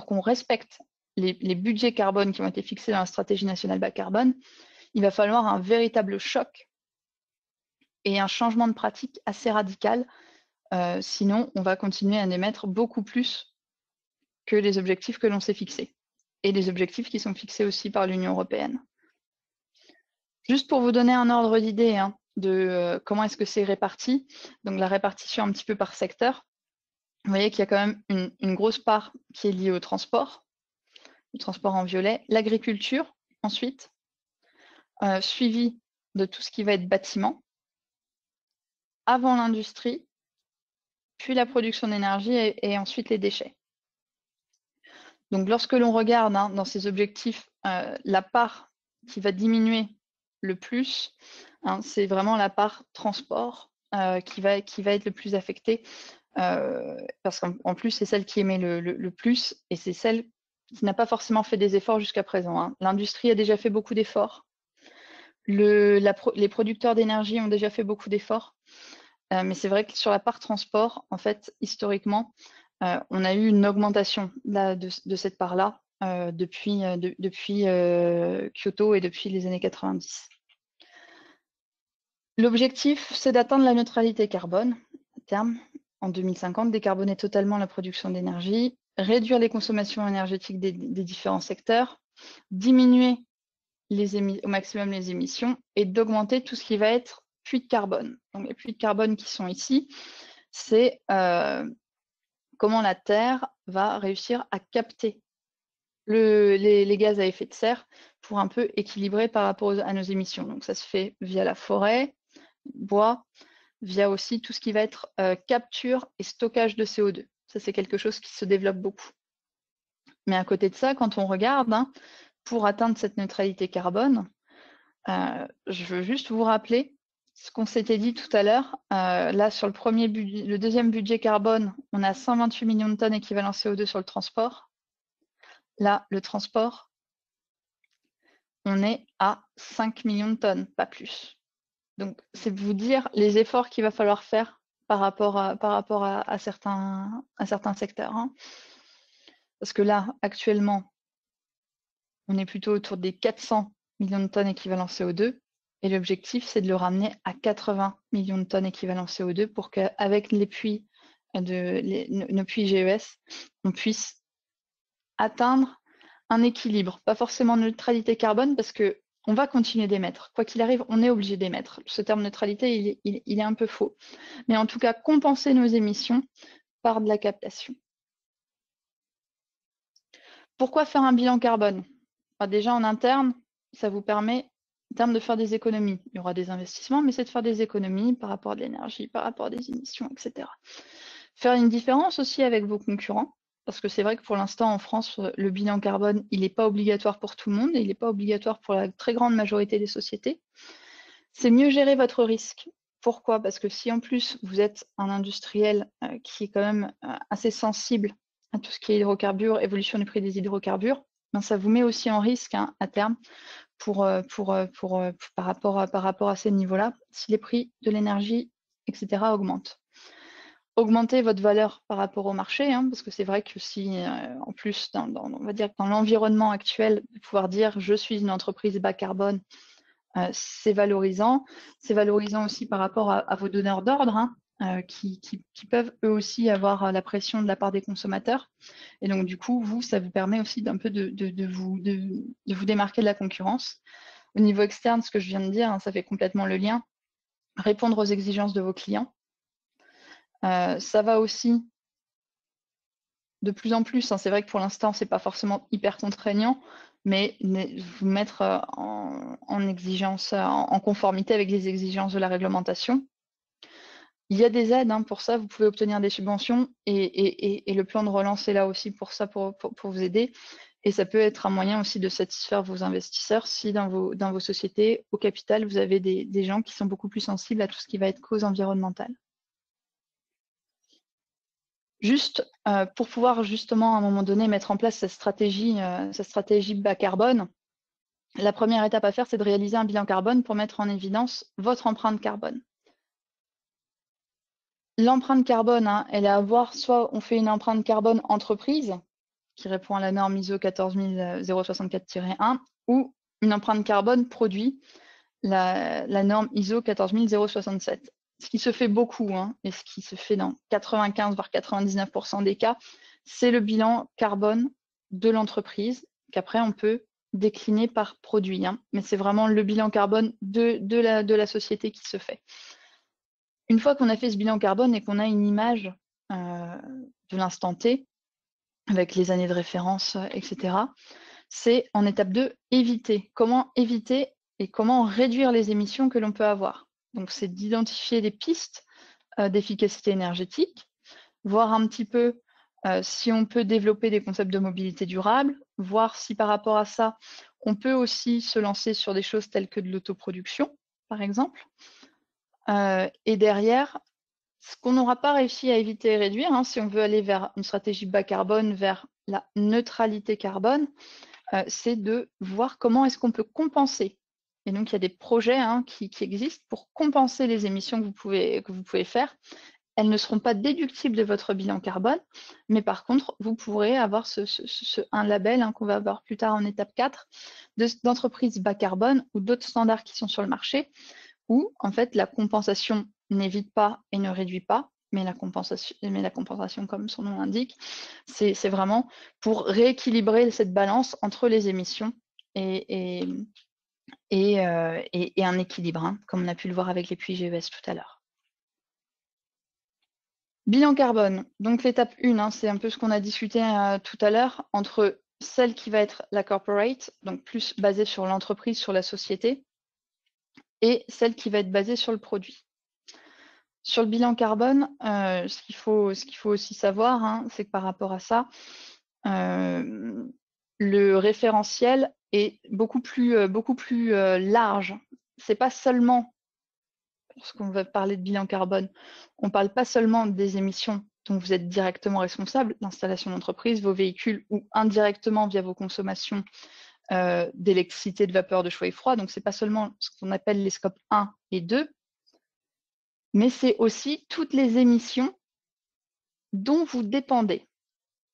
qu'on respecte les budgets carbone qui ont été fixés dans la stratégie nationale bas carbone, il va falloir un véritable choc et un changement de pratique assez radical. Sinon, on va continuer à émettre beaucoup plus que les objectifs que l'on s'est fixés et les objectifs qui sont fixés aussi par l'Union européenne. Juste pour vous donner un ordre d'idée, hein, de comment est-ce que c'est réparti, donc la répartition un petit peu par secteur, vous voyez qu'il y a quand même une grosse part qui est liée au transport, le transport en violet, l'agriculture ensuite, suivi de tout ce qui va être bâtiment, avant l'industrie, puis la production d'énergie et ensuite les déchets. Donc lorsque l'on regarde, hein, dans ces objectifs, la part qui va diminuer le plus, hein, c'est vraiment la part transport qui va être le plus affectée, parce qu'en plus c'est celle qui émet le plus et c'est celle qui n'a pas forcément fait des efforts jusqu'à présent, hein. L'industrie a déjà fait beaucoup d'efforts, les producteurs d'énergie ont déjà fait beaucoup d'efforts, mais c'est vrai que sur la part transport, en fait, historiquement, on a eu une augmentation là, de cette part-là depuis Kyoto et depuis les années 90. L'objectif, c'est d'atteindre la neutralité carbone à terme, en 2050, décarboner totalement la production d'énergie, réduire les consommations énergétiques des différents secteurs, diminuer au maximum les émissions et d'augmenter tout ce qui va être puits de carbone. Donc les puits de carbone qui sont ici, c'est comment la Terre va réussir à capter les gaz à effet de serre pour un peu équilibrer par rapport à nos émissions. Donc ça se fait via la forêt, bois, via aussi tout ce qui va être capture et stockage de CO2. Ça, c'est quelque chose qui se développe beaucoup. Mais à côté de ça, quand on regarde, hein, pour atteindre cette neutralité carbone, je veux juste vous rappeler ce qu'on s'était dit tout à l'heure. Là, sur le deuxième budget carbone, on a 128 millions de tonnes équivalent CO2 sur le transport. Là, le transport, on est à 5 millions de tonnes, pas plus. Donc, c'est vous dire les efforts qu'il va falloir faire par rapport à certains secteurs, hein. Parce que là, actuellement, on est plutôt autour des 400 millions de tonnes équivalent CO2. Et l'objectif, c'est de le ramener à 80 millions de tonnes équivalent CO2 pour qu'avec nos puits GES, on puisse atteindre un équilibre. Pas forcément neutralité carbone, parce qu'on va continuer d'émettre. Quoi qu'il arrive, on est obligé d'émettre. Ce terme neutralité, il est un peu faux. Mais en tout cas, compenser nos émissions par de la captation. Pourquoi faire un bilan carbone? Déjà, en interne, ça vous permet, en termes de faire des économies. Il y aura des investissements, mais c'est de faire des économies par rapport à de l'énergie, par rapport à des émissions, etc. Faire une différence aussi avec vos concurrents, parce que c'est vrai que pour l'instant, en France, le bilan carbone, il n'est pas obligatoire pour tout le monde, et il n'est pas obligatoire pour la très grande majorité des sociétés. C'est mieux gérer votre risque. Pourquoi? Parce que si en plus, vous êtes un industriel qui est quand même assez sensible à tout ce qui est hydrocarbures, évolution du prix des hydrocarbures, ben ça vous met aussi en risque, hein, à terme par rapport à ces niveaux-là, si les prix de l'énergie, etc. augmentent. augmenter votre valeur par rapport au marché, hein, parce que c'est vrai que si, en plus, on va dire que dans l'environnement actuel, de pouvoir dire je suis une entreprise bas carbone, c'est valorisant. C'est valorisant aussi par rapport à vos donneurs d'ordre, hein, qui peuvent eux aussi avoir la pression de la part des consommateurs. Et donc, du coup, vous, ça vous permet aussi d'un peu de vous démarquer de la concurrence. Au niveau externe, ce que je viens de dire, hein, ça fait complètement le lien. Répondre aux exigences de vos clients. Ça va aussi de plus en plus, hein, c'est vrai que pour l'instant, c'est pas forcément hyper contraignant, mais vous mettre en exigence, en conformité avec les exigences de la réglementation. Il y a des aides, hein, pour ça, vous pouvez obtenir des subventions et le plan de relance est là aussi pour ça, pour vous aider. Et ça peut être un moyen aussi de satisfaire vos investisseurs si dans vos sociétés, au capital, vous avez des gens qui sont beaucoup plus sensibles à tout ce qui va être cause environnementale. Juste pour pouvoir justement à un moment donné mettre en place cette stratégie bas carbone, la première étape à faire, c'est de réaliser un bilan carbone pour mettre en évidence votre empreinte carbone. L'empreinte carbone, hein, elle est à voir, soit on fait une empreinte carbone entreprise, qui répond à la norme ISO 14064-1, ou une empreinte carbone produit, la norme ISO 14067. Ce qui se fait beaucoup, hein, et ce qui se fait dans 95 voire 99% des cas, c'est le bilan carbone de l'entreprise, qu'après on peut décliner par produit. Hein, mais c'est vraiment le bilan carbone de la société qui se fait. Une fois qu'on a fait ce bilan carbone et qu'on a une image de l'instant T, avec les années de référence, etc., c'est en étape 2, éviter. Comment éviter et comment réduire les émissions que l'on peut avoir. Donc, c'est d'identifier des pistes d'efficacité énergétique, voir un petit peu si on peut développer des concepts de mobilité durable, voir si par rapport à ça, on peut aussi se lancer sur des choses telles que de l'autoproduction, par exemple. Et derrière, ce qu'on n'aura pas réussi à éviter et réduire, hein, si on veut aller vers une stratégie bas carbone, vers la neutralité carbone, c'est de voir comment est-ce qu'on peut compenser. Et donc, il y a des projets, hein, qui existent pour compenser les émissions que vous pouvez faire. Elles ne seront pas déductibles de votre bilan carbone, mais par contre, vous pourrez avoir un label, hein, qu'on va avoir plus tard en étape 4, d'entreprise bas carbone ou d'autres standards qui sont sur le marché, où en fait la compensation n'évite pas et ne réduit pas, mais la compensation, comme son nom l'indique, c'est vraiment pour rééquilibrer cette balance entre les émissions et un équilibre, hein, comme on a pu le voir avec les puits GES tout à l'heure. Bilan carbone. Donc l'étape 1, hein, c'est un peu ce qu'on a discuté tout à l'heure, entre celle qui va être la corporate, donc plus basée sur l'entreprise, sur la société, et celle qui va être basée sur le produit. Sur le bilan carbone, ce qu'il faut aussi savoir, hein, c'est que par rapport à ça, le référentiel est beaucoup plus large. C'est pas seulement, lorsqu'on va parler de bilan carbone, on ne parle pas seulement des émissions dont vous êtes directement responsable, l'installation d'entreprise, vos véhicules ou indirectement via vos consommations d'électricité, de vapeur, de chaud et froid. Donc, ce n'est pas seulement ce qu'on appelle les scopes 1 et 2, mais c'est aussi toutes les émissions dont vous dépendez.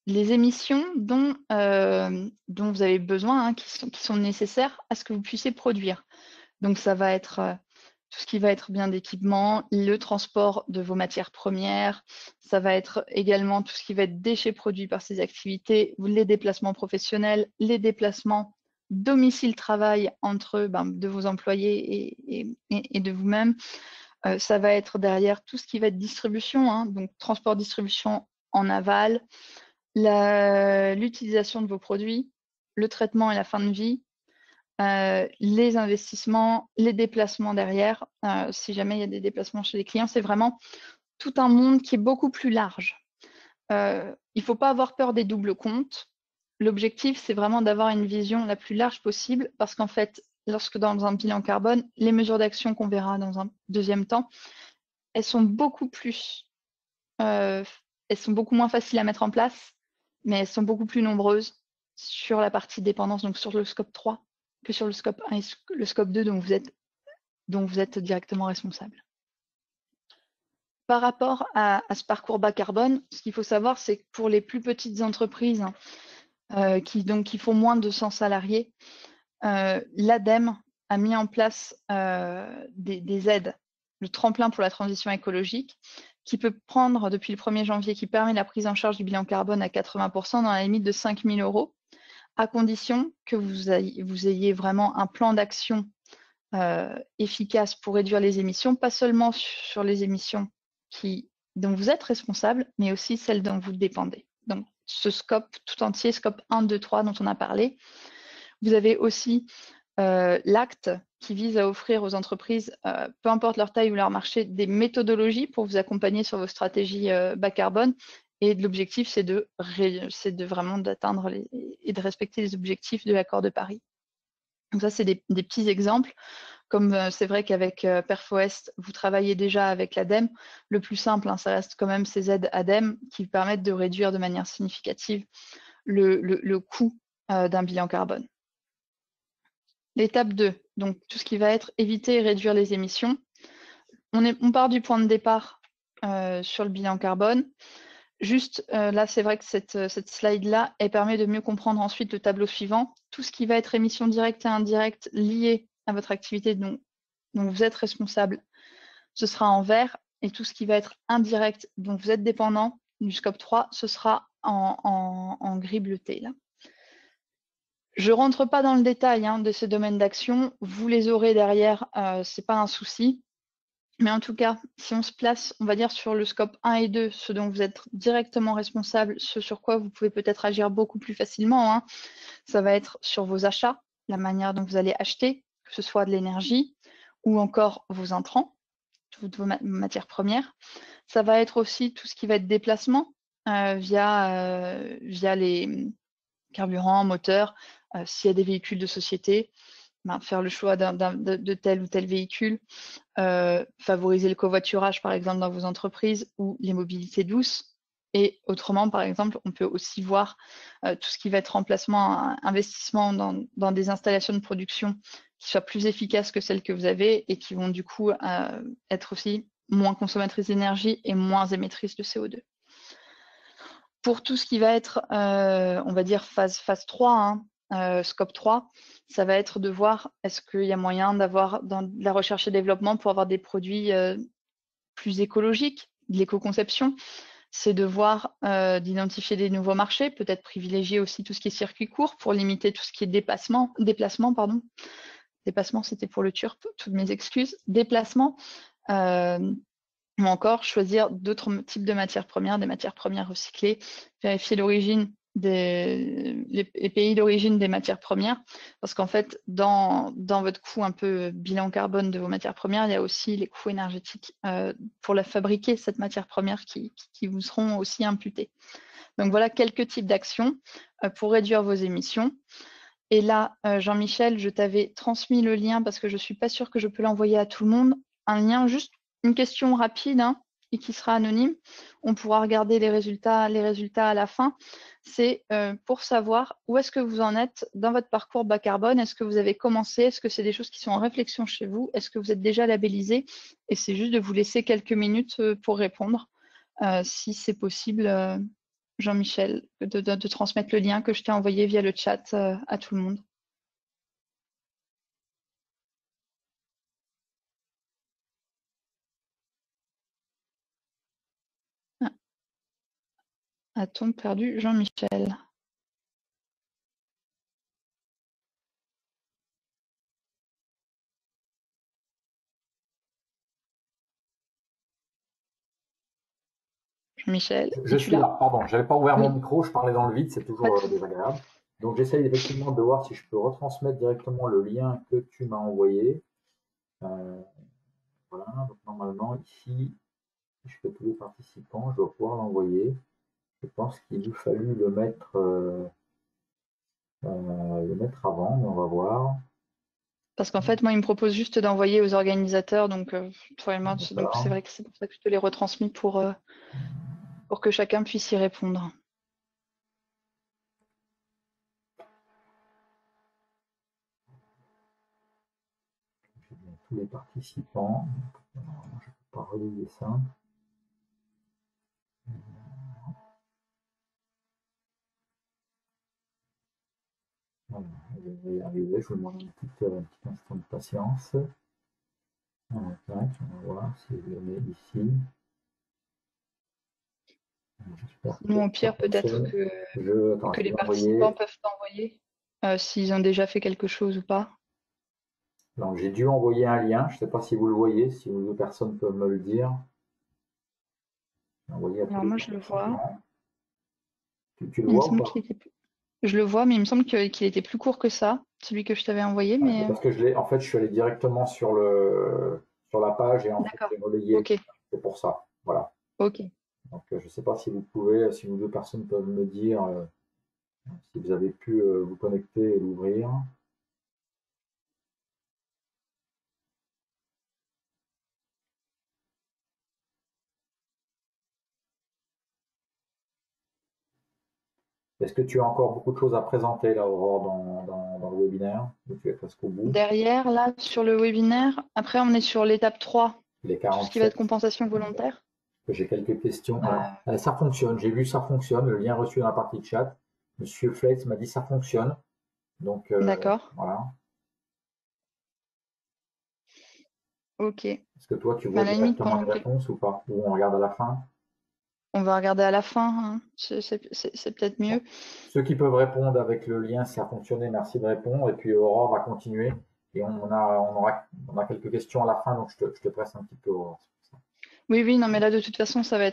Les émissions dont vous avez besoin, hein, qui sont nécessaires à ce que vous puissiez produire. Donc, ça va être tout ce qui va être bien d'équipement, le transport de vos matières premières, ça va être également tout ce qui va être déchets produits par ces activités, les déplacements professionnels, les déplacements domicile-travail entre de vos employés et de vous-même. Ça va être derrière tout ce qui va être distribution, hein, donc transport-distribution en aval, l'utilisation de vos produits, le traitement et la fin de vie, les investissements, les déplacements derrière, si jamais il y a des déplacements chez les clients, c'est vraiment tout un monde qui est beaucoup plus large. Il ne faut pas avoir peur des doubles comptes. L'objectif, c'est vraiment d'avoir une vision la plus large possible parce qu'en fait, lorsque dans un bilan carbone, les mesures d'action qu'on verra dans un deuxième temps, elles sont beaucoup moins faciles à mettre en place, mais elles sont beaucoup plus nombreuses sur la partie dépendance, donc sur le scope 3, que sur le scope 1 et le scope 2 dont vous êtes directement responsable. par rapport à ce parcours bas carbone, ce qu'il faut savoir, c'est que pour les plus petites entreprises qui font moins de 100 salariés, l'ADEME a mis en place des aides, le tremplin pour la transition écologique, qui peut prendre depuis le 1er janvier, qui permet la prise en charge du bilan carbone à 80% dans la limite de 5 000 €, à condition que vous ayez vraiment un plan d'action efficace pour réduire les émissions, pas seulement sur les émissions dont vous êtes responsable, mais aussi celles dont vous dépendez. Donc, ce scope tout entier, scope 1, 2, 3 dont on a parlé. Vous avez aussi l'acte qui vise à offrir aux entreprises, peu importe leur taille ou leur marché, des méthodologies pour vous accompagner sur vos stratégies bas carbone. Et l'objectif, c'est de vraiment d'atteindre et de respecter les objectifs de l'accord de Paris. Donc ça, c'est des petits exemples. Comme c'est vrai qu'avec Perfoest, vous travaillez déjà avec l'ADEME, le plus simple, ça reste quand même ces aides ADEME qui permettent de réduire de manière significative le coût d'un bilan carbone. L'étape 2, donc tout ce qui va être éviter et réduire les émissions. On part du point de départ sur le bilan carbone. Juste là, c'est vrai que cette slide-là, elle permet de mieux comprendre ensuite le tableau suivant. Tout ce qui va être émissions directes et indirectes liées à votre activité dont vous êtes responsable, ce sera en vert. Et tout ce qui va être indirect, dont vous êtes dépendant, du scope 3, ce sera en gris bleuté. Là. Je ne rentre pas dans le détail de ces domaines d'action. Vous les aurez derrière, ce n'est pas un souci. Mais en tout cas, si on se place, on va dire, sur le scope 1 et 2, ce dont vous êtes directement responsable, ce sur quoi vous pouvez peut-être agir beaucoup plus facilement, ça va être sur vos achats, la manière dont vous allez acheter, que ce soit de l'énergie ou encore vos intrants, toutes vos matières premières. Ça va être aussi tout ce qui va être déplacement via les carburants, moteurs, s'il y a des véhicules de société, faire le choix de tel ou tel véhicule, favoriser le covoiturage par exemple dans vos entreprises ou les mobilités douces. Et autrement, par exemple, on peut aussi voir tout ce qui va être remplacement, investissement dans des installations de production qui soient plus efficaces que celles que vous avez et qui vont du coup être aussi moins consommatrices d'énergie et moins émettrices de CO2. Pour tout ce qui va être, on va dire, phase 3, scope 3, ça va être de voir est-ce qu'il y a moyen d'avoir dans la recherche et développement pour avoir des produits plus écologiques, de l'éco-conception. C'est de voir, d'identifier des nouveaux marchés, peut-être privilégier aussi tout ce qui est circuit court pour limiter tout ce qui est déplacement, pardon. Déplacement, c'était pour le turp, toutes mes excuses. Déplacement, ou encore choisir d'autres types de matières premières, des matières premières recyclées, vérifier l'origine les pays d'origine des matières premières, parce qu'en fait, dans votre coût un peu bilan carbone de vos matières premières, il y a aussi les coûts énergétiques pour la fabriquer, cette matière première, qui vous seront aussi imputés. Donc voilà quelques types d'actions pour réduire vos émissions. Et là, Jean-Michel, je t'avais transmis le lien parce que je ne suis pas sûre que je peux l'envoyer à tout le monde. Un lien, juste une question rapide et qui sera anonyme. On pourra regarder les résultats à la fin. C'est pour savoir où est-ce que vous en êtes dans votre parcours bas carbone. Est-ce que vous avez commencé? Est-ce que c'est des choses qui sont en réflexion chez vous? Est-ce que vous êtes déjà labellisé? Et c'est juste de vous laisser quelques minutes pour répondre, si c'est possible. Jean-Michel, de transmettre le lien que je t'ai envoyé via le chat à tout le monde. Ah. A-t-on perdu Jean-Michel? Jean-Michel, Je es-tu suis là, là? pardon, je n'avais pas ouvert Oui, mon micro, je parlais dans le vide, c'est pas toujours de... désagréable. Donc j'essaye effectivement de voir si je peux retransmettre directement le lien que tu m'as envoyé. Voilà, donc normalement ici, si je fais tous les participants, je dois pouvoir l'envoyer. Je pense qu'il eût fallu le mettre avant, mais on va voir. Parce qu'en fait, moi, il me propose juste d'envoyer aux organisateurs, donc toi et moi, donc c'est D'accord. vrai que c'est pour ça que je te l'ai retransmis pour que chacun puisse y répondre. J'ai bien tous les participants. Normalement, je ne peux pas relayer ça. je vais y arriver. Je vous demande un petit instant de patience. Tac, on va voir si je le mets ici. J'espère que Sinon, au ça pire, peut-être fonctionne. Attends, que je les vais envoyer. participants peuvent t'envoyer s'ils ont déjà fait quelque chose ou pas. Donc, j'ai dû envoyer un lien. Je ne sais pas si vous le voyez, si vous deux personnes peuvent me le dire. J'ai envoyé à tous Alors les moi, je le vois. participants. Tu le Il me vois ou semble pas? qu'il était Je le vois, mais il me semble qu'il était plus court que ça, celui que je t'avais envoyé, mais Parce que en fait, je suis allé directement sur la page et en fait, d'accord. j'ai relayé. Ok, C'est pour ça. Voilà. ok. Donc, je ne sais pas si vous pouvez, si vous deux personnes peuvent me dire si vous avez pu vous connecter et l'ouvrir. Est-ce que tu as encore beaucoup de choses à présenter là, Aurore, dans le webinaire? Ou tu es presque au bout? Derrière, là, sur le webinaire, après, on est sur l'étape 3, Il est tout ce qui va être 47. compensation volontaire. J'ai quelques questions. Euh, Alors, ça fonctionne. J'ai vu ça fonctionne. Le lien reçu dans la partie de chat. Monsieur Flex m'a dit ça fonctionne. Donc, d'accord, voilà. ok. Est-ce que toi, tu À vois la limite, directement les réponses ou pas? Ou on regarde à la fin? on va regarder à la fin, hein. C'est peut-être Bon. mieux. Ceux qui peuvent répondre avec le lien, si ça a fonctionné, merci de répondre. Et puis, Aurore va continuer. Et on a quelques questions à la fin, donc je te presse un petit peu, Aurore. Oui, oui, non, mais là, de toute façon, ça va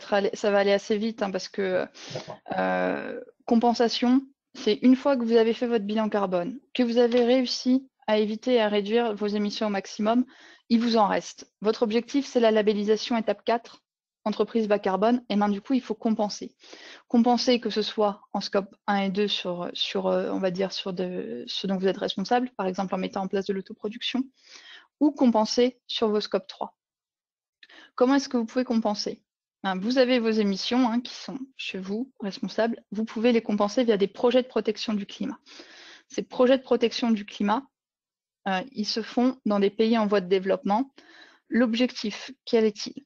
aller assez vite, hein, parce que D'accord. compensation, c'est une fois que vous avez fait votre bilan carbone, que vous avez réussi à éviter et à réduire vos émissions au maximum, il vous en reste. Votre objectif, c'est la labellisation étape 4, entreprise bas carbone, et bien du coup, il faut compenser. Compenser que ce soit en scope 1 et 2 on va dire, sur ce dont vous êtes responsable, par exemple en mettant en place de l'autoproduction, ou compenser sur vos scopes 3. Comment est-ce que vous pouvez compenser? Vous avez vos émissions qui sont chez vous, responsables. Vous pouvez les compenser via des projets de protection du climat. Ces projets de protection du climat, ils se font dans des pays en voie de développement. L'objectif, quel est-il?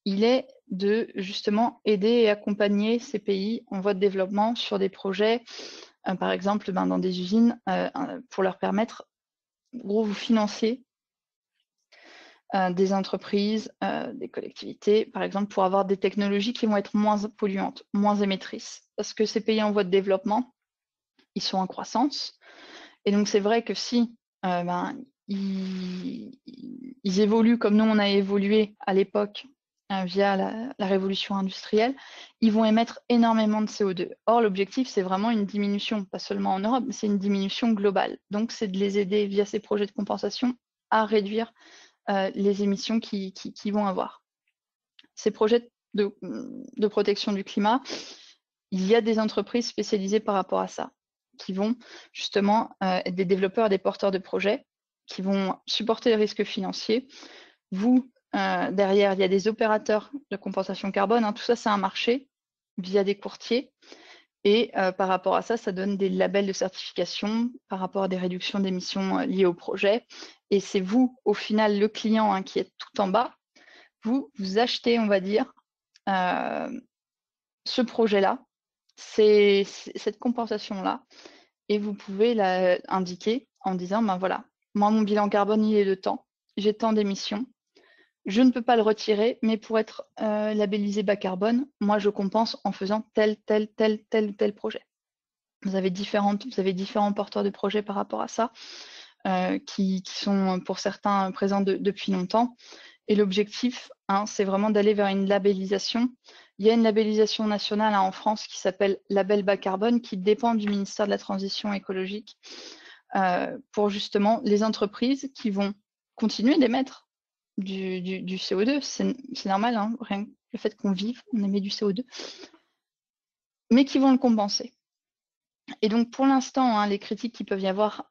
Il est de justement aider et accompagner ces pays en voie de développement sur des projets, par exemple dans des usines, pour leur permettre, en gros, vous financer des entreprises, des collectivités, par exemple, pour avoir des technologies qui vont être moins polluantes, moins émettrices. Parce que ces pays en voie de développement, ils sont en croissance. Et donc, c'est vrai que si ils évoluent comme nous, on a évolué à l'époque via la révolution industrielle, ils vont émettre énormément de CO2. Or, l'objectif, c'est vraiment une diminution, pas seulement en Europe, mais c'est une diminution globale. Donc, c'est de les aider via ces projets de compensation à réduire les émissions qu'ils vont avoir. Ces projets de protection du climat, il y a des entreprises spécialisées par rapport à ça, qui vont justement être des développeurs et des porteurs de projets, qui vont supporter les risques financiers. Vous, derrière, il y a des opérateurs de compensation carbone. Tout ça, c'est un marché via des courtiers. Et par rapport à ça, ça donne des labels de certification par rapport à des réductions d'émissions liées au projet. Et c'est vous, au final, le client qui est tout en bas. Vous achetez, on va dire, ce projet-là, cette compensation-là, et vous pouvez l'indiquer en disant, ben voilà, moi, mon bilan carbone, il est de temps, j'ai tant d'émissions, je ne peux pas le retirer, mais pour être labellisé bas carbone, moi, je compense en faisant tel projet. Vous avez différents porteurs de projets par rapport à ça, qui sont pour certains présents depuis longtemps. Et l'objectif, c'est vraiment d'aller vers une labellisation. Il y a une labellisation nationale en France qui s'appelle Label Bas Carbone, qui dépend du ministère de la Transition écologique, pour justement les entreprises qui vont continuer d'émettre du CO2. C'est normal, rien que le fait qu'on vive, on émet du CO2, mais qui vont le compenser. Et donc, pour l'instant, les critiques qu'il peut y avoir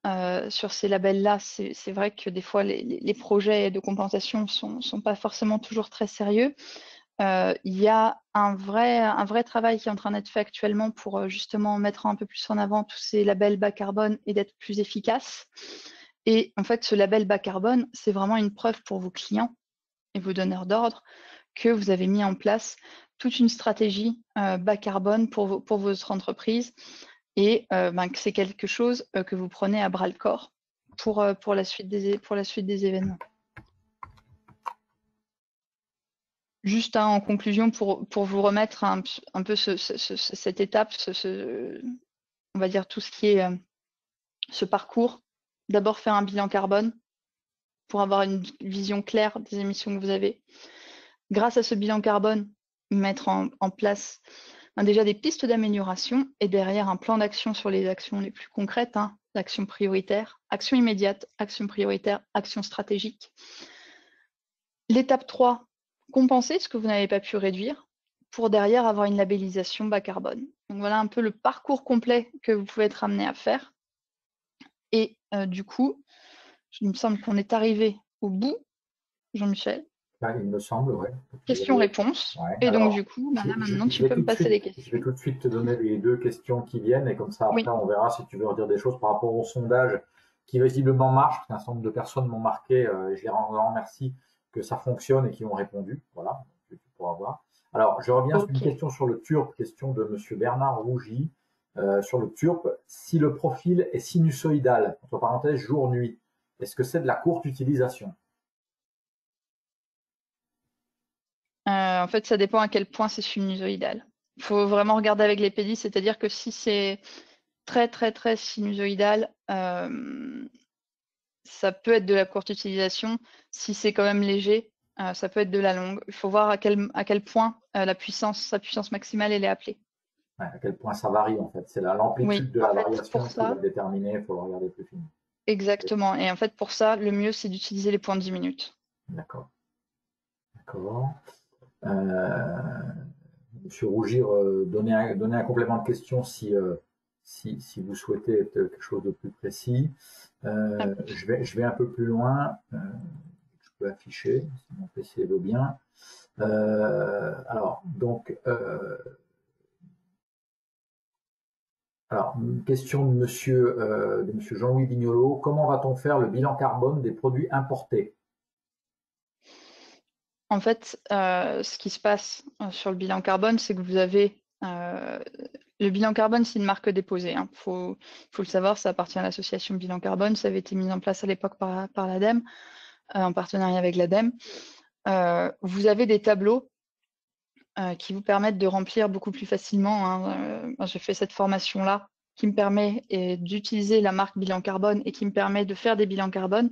sur ces labels-là, c'est vrai que des fois, les projets de compensation sont pas forcément toujours très sérieux. Il y a un vrai travail qui est en train d'être fait actuellement pour justement mettre un peu plus en avant tous ces labels bas carbone et d'être plus efficace. Et en fait, ce label bas carbone, c'est vraiment une preuve pour vos clients et vos donneurs d'ordre que vous avez mis en place toute une stratégie bas carbone pour votre entreprise. et que c'est quelque chose que vous prenez à bras le corps pour la suite des événements. Juste en conclusion, pour vous remettre un peu cette étape, on va dire tout ce qui est ce parcours. D'abord faire un bilan carbone pour avoir une vision claire des émissions que vous avez. Grâce à ce bilan carbone, mettre en place déjà des pistes d'amélioration et derrière un plan d'action sur les actions les plus concrètes, l'action prioritaire, action immédiate, action prioritaire, action stratégique. L'étape 3, compenser ce que vous n'avez pas pu réduire pour derrière avoir une labellisation bas carbone. Donc voilà un peu le parcours complet que vous pouvez être amené à faire. Et du coup, il me semble qu'on est arrivé au bout, Jean-Michel. Il me semble, oui. Questions-réponses. Ouais. Et Alors, donc, du coup, là, maintenant, tu peux me passer les questions. Je vais tout de suite te donner les 2 questions qui viennent et comme ça, après, on verra si tu veux redire des choses par rapport au sondage qui visiblement marche, parce qu'un certain nombre de personnes m'ont marqué et je les remercie que ça fonctionne et qui ont répondu. Voilà, tu pourras voir. Alors, je reviens sur une question sur le TURP, question de monsieur Bernard Rougy. Sur le TURP, si le profil est sinusoïdal, entre parenthèses jour-nuit, est-ce que c'est de la courte utilisation? En fait, ça dépend à quel point c'est sinusoïdal. Il faut vraiment regarder avec les pédis, c'est-à-dire que si c'est très, très, très sinusoïdal, ça peut être de la courte utilisation. Si c'est quand même léger, ça peut être de la longue. Il faut voir à quel point sa puissance maximale, elle est appelée. Ouais, à quel point ça varie en fait. C'est l'amplitude de la variation qui va déterminer, il faut le regarder plus finement. Exactement. Et en fait, pour ça, le mieux, c'est d'utiliser les points de 10 minutes. D'accord. D'accord. Monsieur Rougir, donnez un complément de question si vous souhaitez quelque chose de plus précis. Je vais un peu plus loin. Je peux afficher, si mon PC veut bien. Alors, une question de monsieur Jean-Louis Vignolo. Comment va-t-on faire le bilan carbone des produits importés? En fait, ce qui se passe sur le bilan carbone, c'est que vous avez le bilan carbone, c'est une marque déposée. Faut le savoir, ça appartient à l'association Bilan Carbone. Ça avait été mis en place à l'époque par l'ADEME, en partenariat avec l'ADEME. Vous avez des tableaux qui vous permettent de remplir beaucoup plus facilement. J'ai fait cette formation-là qui me permet d'utiliser la marque Bilan Carbone et qui me permet de faire des bilans carbone.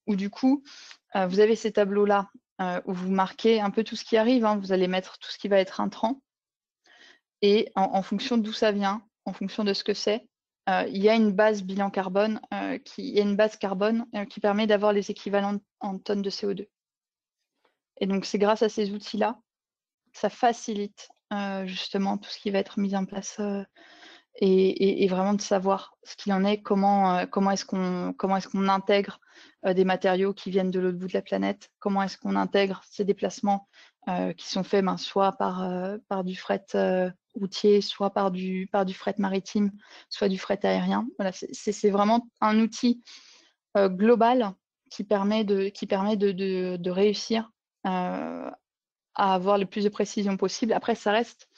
Où du coup, vous avez ces tableaux-là où vous marquez un peu tout ce qui arrive. Vous allez mettre tout ce qui va être intrant. Et en fonction d'où ça vient, en fonction de ce que c'est, il y a une base bilan carbone, qui permet d'avoir les équivalents en tonnes de CO2. Et donc, c'est grâce à ces outils-là que ça facilite justement tout ce qui va être mis en place et vraiment de savoir ce qu'il en est, comment est-ce qu'on intègre des matériaux qui viennent de l'autre bout de la planète, comment est-ce qu'on intègre ces déplacements qui sont faits soit par du fret routier, soit par du fret maritime, soit du fret aérien. Voilà, c'est vraiment un outil global qui permet de réussir à avoir le plus de précision possible. Après, ça reste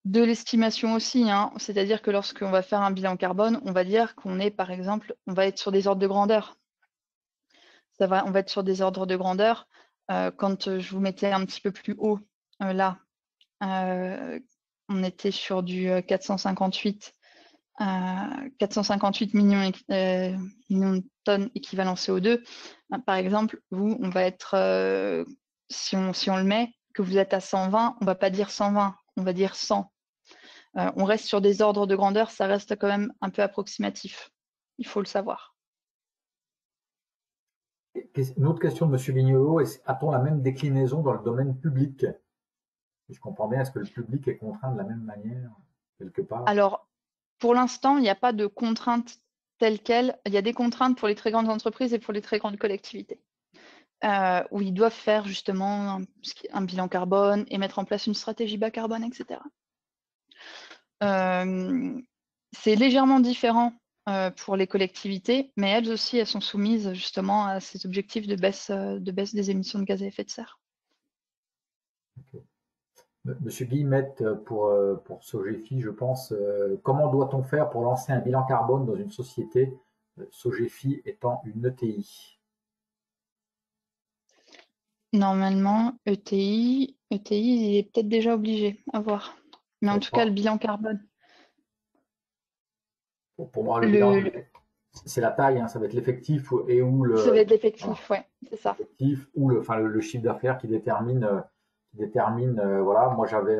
de l'estimation aussi, c'est-à-dire que lorsqu'on va faire un bilan carbone, on va dire qu'on est, par exemple, on va être sur des ordres de grandeur. On va être sur des ordres de grandeur. Quand je vous mettais un petit peu plus haut, là, on était sur du 458 millions de tonnes équivalent CO2. Par exemple, vous, on va être, si on le met, que vous êtes à 120, on ne va pas dire 120, on va dire 100. On reste sur des ordres de grandeur, ça reste quand même un peu approximatif. Il faut le savoir. Une autre question de monsieur Vignolo, a-t-on la même déclinaison dans le domaine public? Si je comprends bien, est-ce que le public est contraint de la même manière, quelque part? Alors, pour l'instant, il n'y a pas de contraintes telles quelles. Il y a des contraintes pour les très grandes entreprises et pour les très grandes collectivités, où ils doivent faire justement un bilan carbone et mettre en place une stratégie bas carbone, etc. C'est légèrement différent pour les collectivités, mais elles aussi, elles sont soumises justement à ces objectifs de baisse des émissions de gaz à effet de serre. Okay. Monsieur Guillemette, pour Sogéfi, je pense, comment doit-on faire pour lancer un bilan carbone dans une société, Sogéfi étant une ETI? Normalement, ETI, il est peut-être déjà obligé à voir. Mais en tout cas, le bilan carbone. Pour moi, le bilan, c'est la taille, hein, ça va être l'effectif et ou le. Ça va être l'effectif, Voilà, ouais, c'est ça. l'effectif ou le chiffre d'affaires qui détermine. Voilà, moi j'avais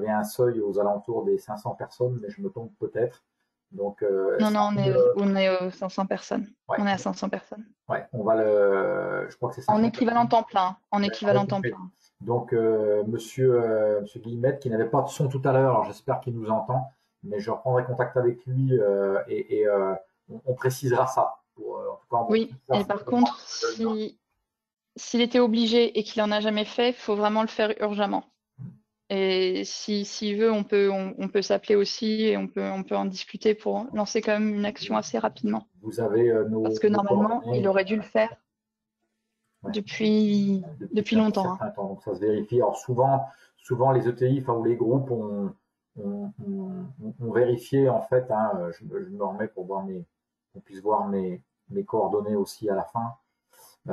un seuil aux alentours des 500 personnes, mais je me trompe peut-être. Donc, Non, est-ce non, qu'on on est aux 500 personnes. ouais, On est à 500 personnes. ouais, je crois que c'est En 500 équivalent personnes. temps plein. En Ouais, équivalent temps compris. plein. Donc, monsieur Guillemette, qui n'avait pas de son tout à l'heure, alors j'espère qu'il nous entend, mais je reprendrai contact avec lui et on précisera ça. En tout cas, on Oui, précisera et par contre, s'il était obligé et qu'il en a jamais fait, il faut vraiment le faire urgemment. Et s'il veut, on peut s'appeler aussi et on peut en discuter pour lancer quand même une action assez rapidement. Vous avez Parce que nos normalement, il coordonnées. aurait dû le faire Ouais, depuis un longtemps, hein. certain temps, donc ça se vérifie. Alors souvent les ETI, enfin ou les groupes ont vérifié en fait. Hein, je me remets pour voir qu'on puisse voir mes coordonnées aussi à la fin. Je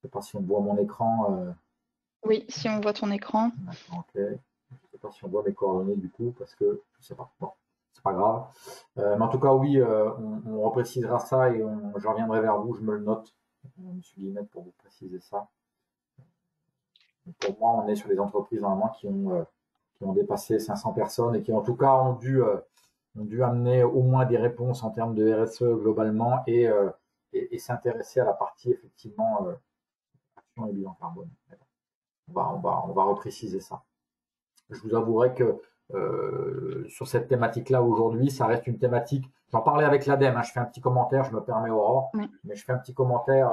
sais pas si on voit mon écran. Oui, si on voit ton écran. Ok. Je sais pas si on voit mes coordonnées du coup parce que je sais pas. Bon, c'est pas grave. Mais en tout cas oui, on reprécisera ça et je reviendrai vers vous. Je me le note, Monsieur Guillemette, pour vous préciser ça. Pour moi, on est sur des entreprises normalement qui ont dépassé 500 personnes et qui en tout cas ont dû amener au moins des réponses en termes de RSE globalement et s'intéresser à la partie effectivement action et bilan carbone. On va repréciser ça. Je vous avouerai que sur cette thématique-là aujourd'hui, ça reste une thématique. J'en parlais avec l'ADEME, hein, je fais un petit commentaire, je me permets Aurore, Oui. mais je fais un petit commentaire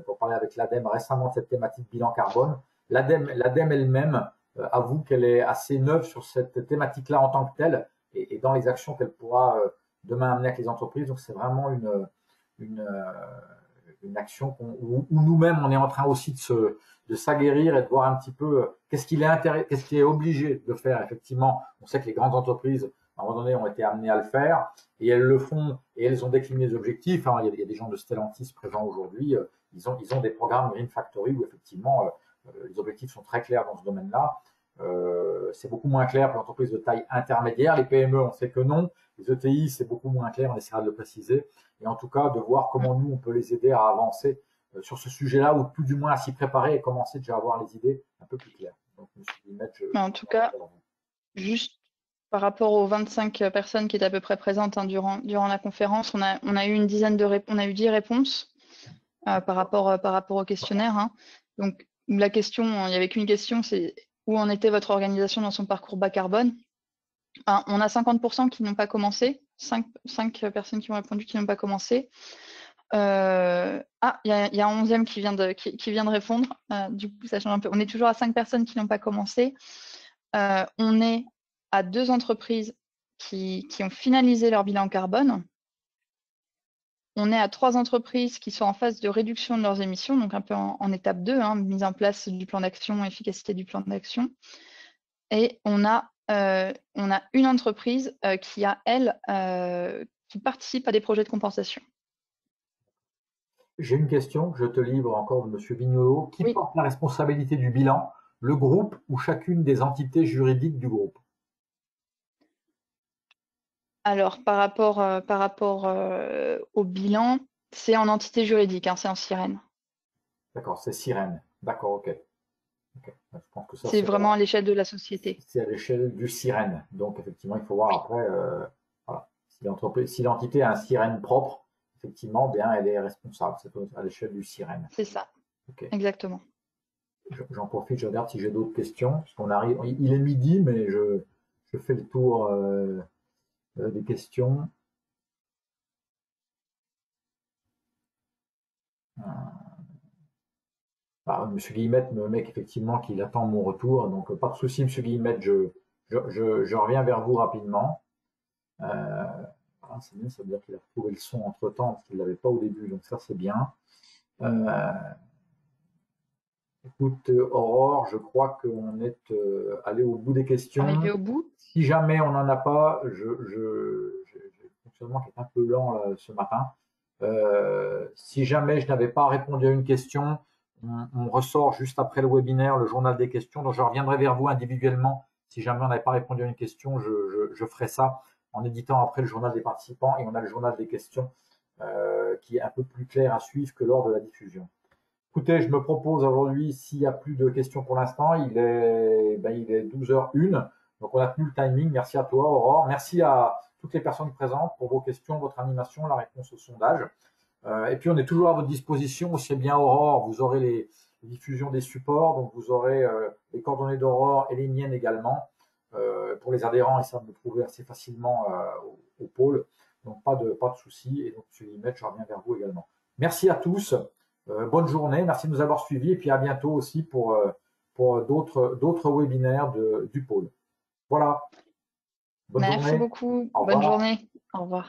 pour parler avec l'ADEME récemment de cette thématique bilan carbone. L'ADEME elle-même avoue qu'elle est assez neuve sur cette thématique-là en tant que telle et dans les actions qu'elle pourra demain amener avec les entreprises. Donc c'est vraiment une, euh, une action où nous-mêmes on est en train aussi de s'aguerrir et de voir un petit peu qu'est-ce qui est obligé de faire. Effectivement, on sait que les grandes entreprises, à un moment donné, ont été amenées à le faire et elles le font et elles ont décliné les objectifs. Hein, il y a des gens de Stellantis présents aujourd'hui. Ils ont des programmes Green Factory où effectivement les objectifs sont très clairs dans ce domaine-là. C'est beaucoup moins clair pour les entreprises de taille intermédiaire. Les PME, on sait que non. Les ETI, c'est beaucoup moins clair, on essaiera de le préciser. Et en tout cas, de voir comment nous, on peut les aider à avancer sur ce sujet-là, ou tout du moins à s'y préparer et commencer déjà à avoir les idées un peu plus claires. Donc, monsieur Guillemette, Mais en tout cas, juste par rapport aux 25 personnes qui étaient à peu près présentes, hein, durant la conférence, on a eu une dizaine on a eu 10 réponses par rapport au questionnaire, hein. Donc la question, il n'y avait qu'une question, c'est où en était votre organisation dans son parcours bas carbone? On a 50% qui n'ont pas commencé, 5 personnes qui ont répondu qui n'ont pas commencé. Il y a un 11e qui vient de répondre. Du coup, ça change un peu. On est toujours à 5 personnes qui n'ont pas commencé. On est à 2 entreprises qui ont finalisé leur bilan carbone. On est à 3 entreprises qui sont en phase de réduction de leurs émissions, donc un peu en étape 2, hein, mise en place du plan d'action, efficacité du plan d'action. Et on a une entreprise qui qui participe à des projets de compensation. J'ai une question, je te livre encore de monsieur Vignolo. Qui Oui. porte la responsabilité du bilan, le groupe ou chacune des entités juridiques du groupe? Alors, par rapport au bilan, c'est en entité juridique, hein, c'est en sirène. D'accord, c'est Sirène. D'accord, ok. Je pense que ça, C'est vraiment à l'échelle de la société. c'est à l'échelle du Sirène. Donc, effectivement, il faut voir après, voilà. Si l'entité a un Sirène propre, effectivement, bien, elle est responsable. C'est à l'échelle du Sirène. C'est ça, Ok. exactement. J'en profite, je regarde si j'ai d'autres questions. Parce qu'on arrive, il est midi, mais je fais le tour des questions. Monsieur Guillemette me met effectivement qu'il attend mon retour, donc pas de souci, Monsieur Guillemette, je reviens vers vous rapidement. C'est bien, ça veut dire qu'il a retrouvé le son entre-temps, parce qu'il ne l'avait pas au début, donc ça c'est bien. Écoute, Aurore, je crois qu'on est allé au bout des questions. Arrivé au bout. Si jamais on n'en a pas, j'ai le fonctionnement qui est un peu lent là, ce matin. Si jamais je n'avais pas répondu à une question, on ressort juste après le webinaire le journal des questions. Donc je reviendrai vers vous individuellement. Si jamais on n'avait pas répondu à une question, je ferai ça en éditant après le journal des participants et on a le journal des questions qui est un peu plus clair à suivre que lors de la diffusion. Écoutez, je me propose aujourd'hui, s'il n'y a plus de questions pour l'instant, il est 12h01, donc on a tenu le timing. Merci à toi, Aurore. Merci à toutes les personnes présentes pour vos questions, votre animation, la réponse au sondage. Et puis, on est toujours à votre disposition, aussi bien Aurore, vous aurez les diffusions des supports, donc vous aurez les coordonnées d'Aurore et les miennes également. Pour les adhérents, ils savent me trouver assez facilement au pôle, donc pas de souci. Et donc, M. Limette, je reviens vers vous également. Merci à tous. Bonne journée, merci de nous avoir suivis et puis à bientôt aussi pour d'autres webinaires du pôle. Voilà. Bonne Merci journée. beaucoup. Au Bonne revoir. journée. Au revoir.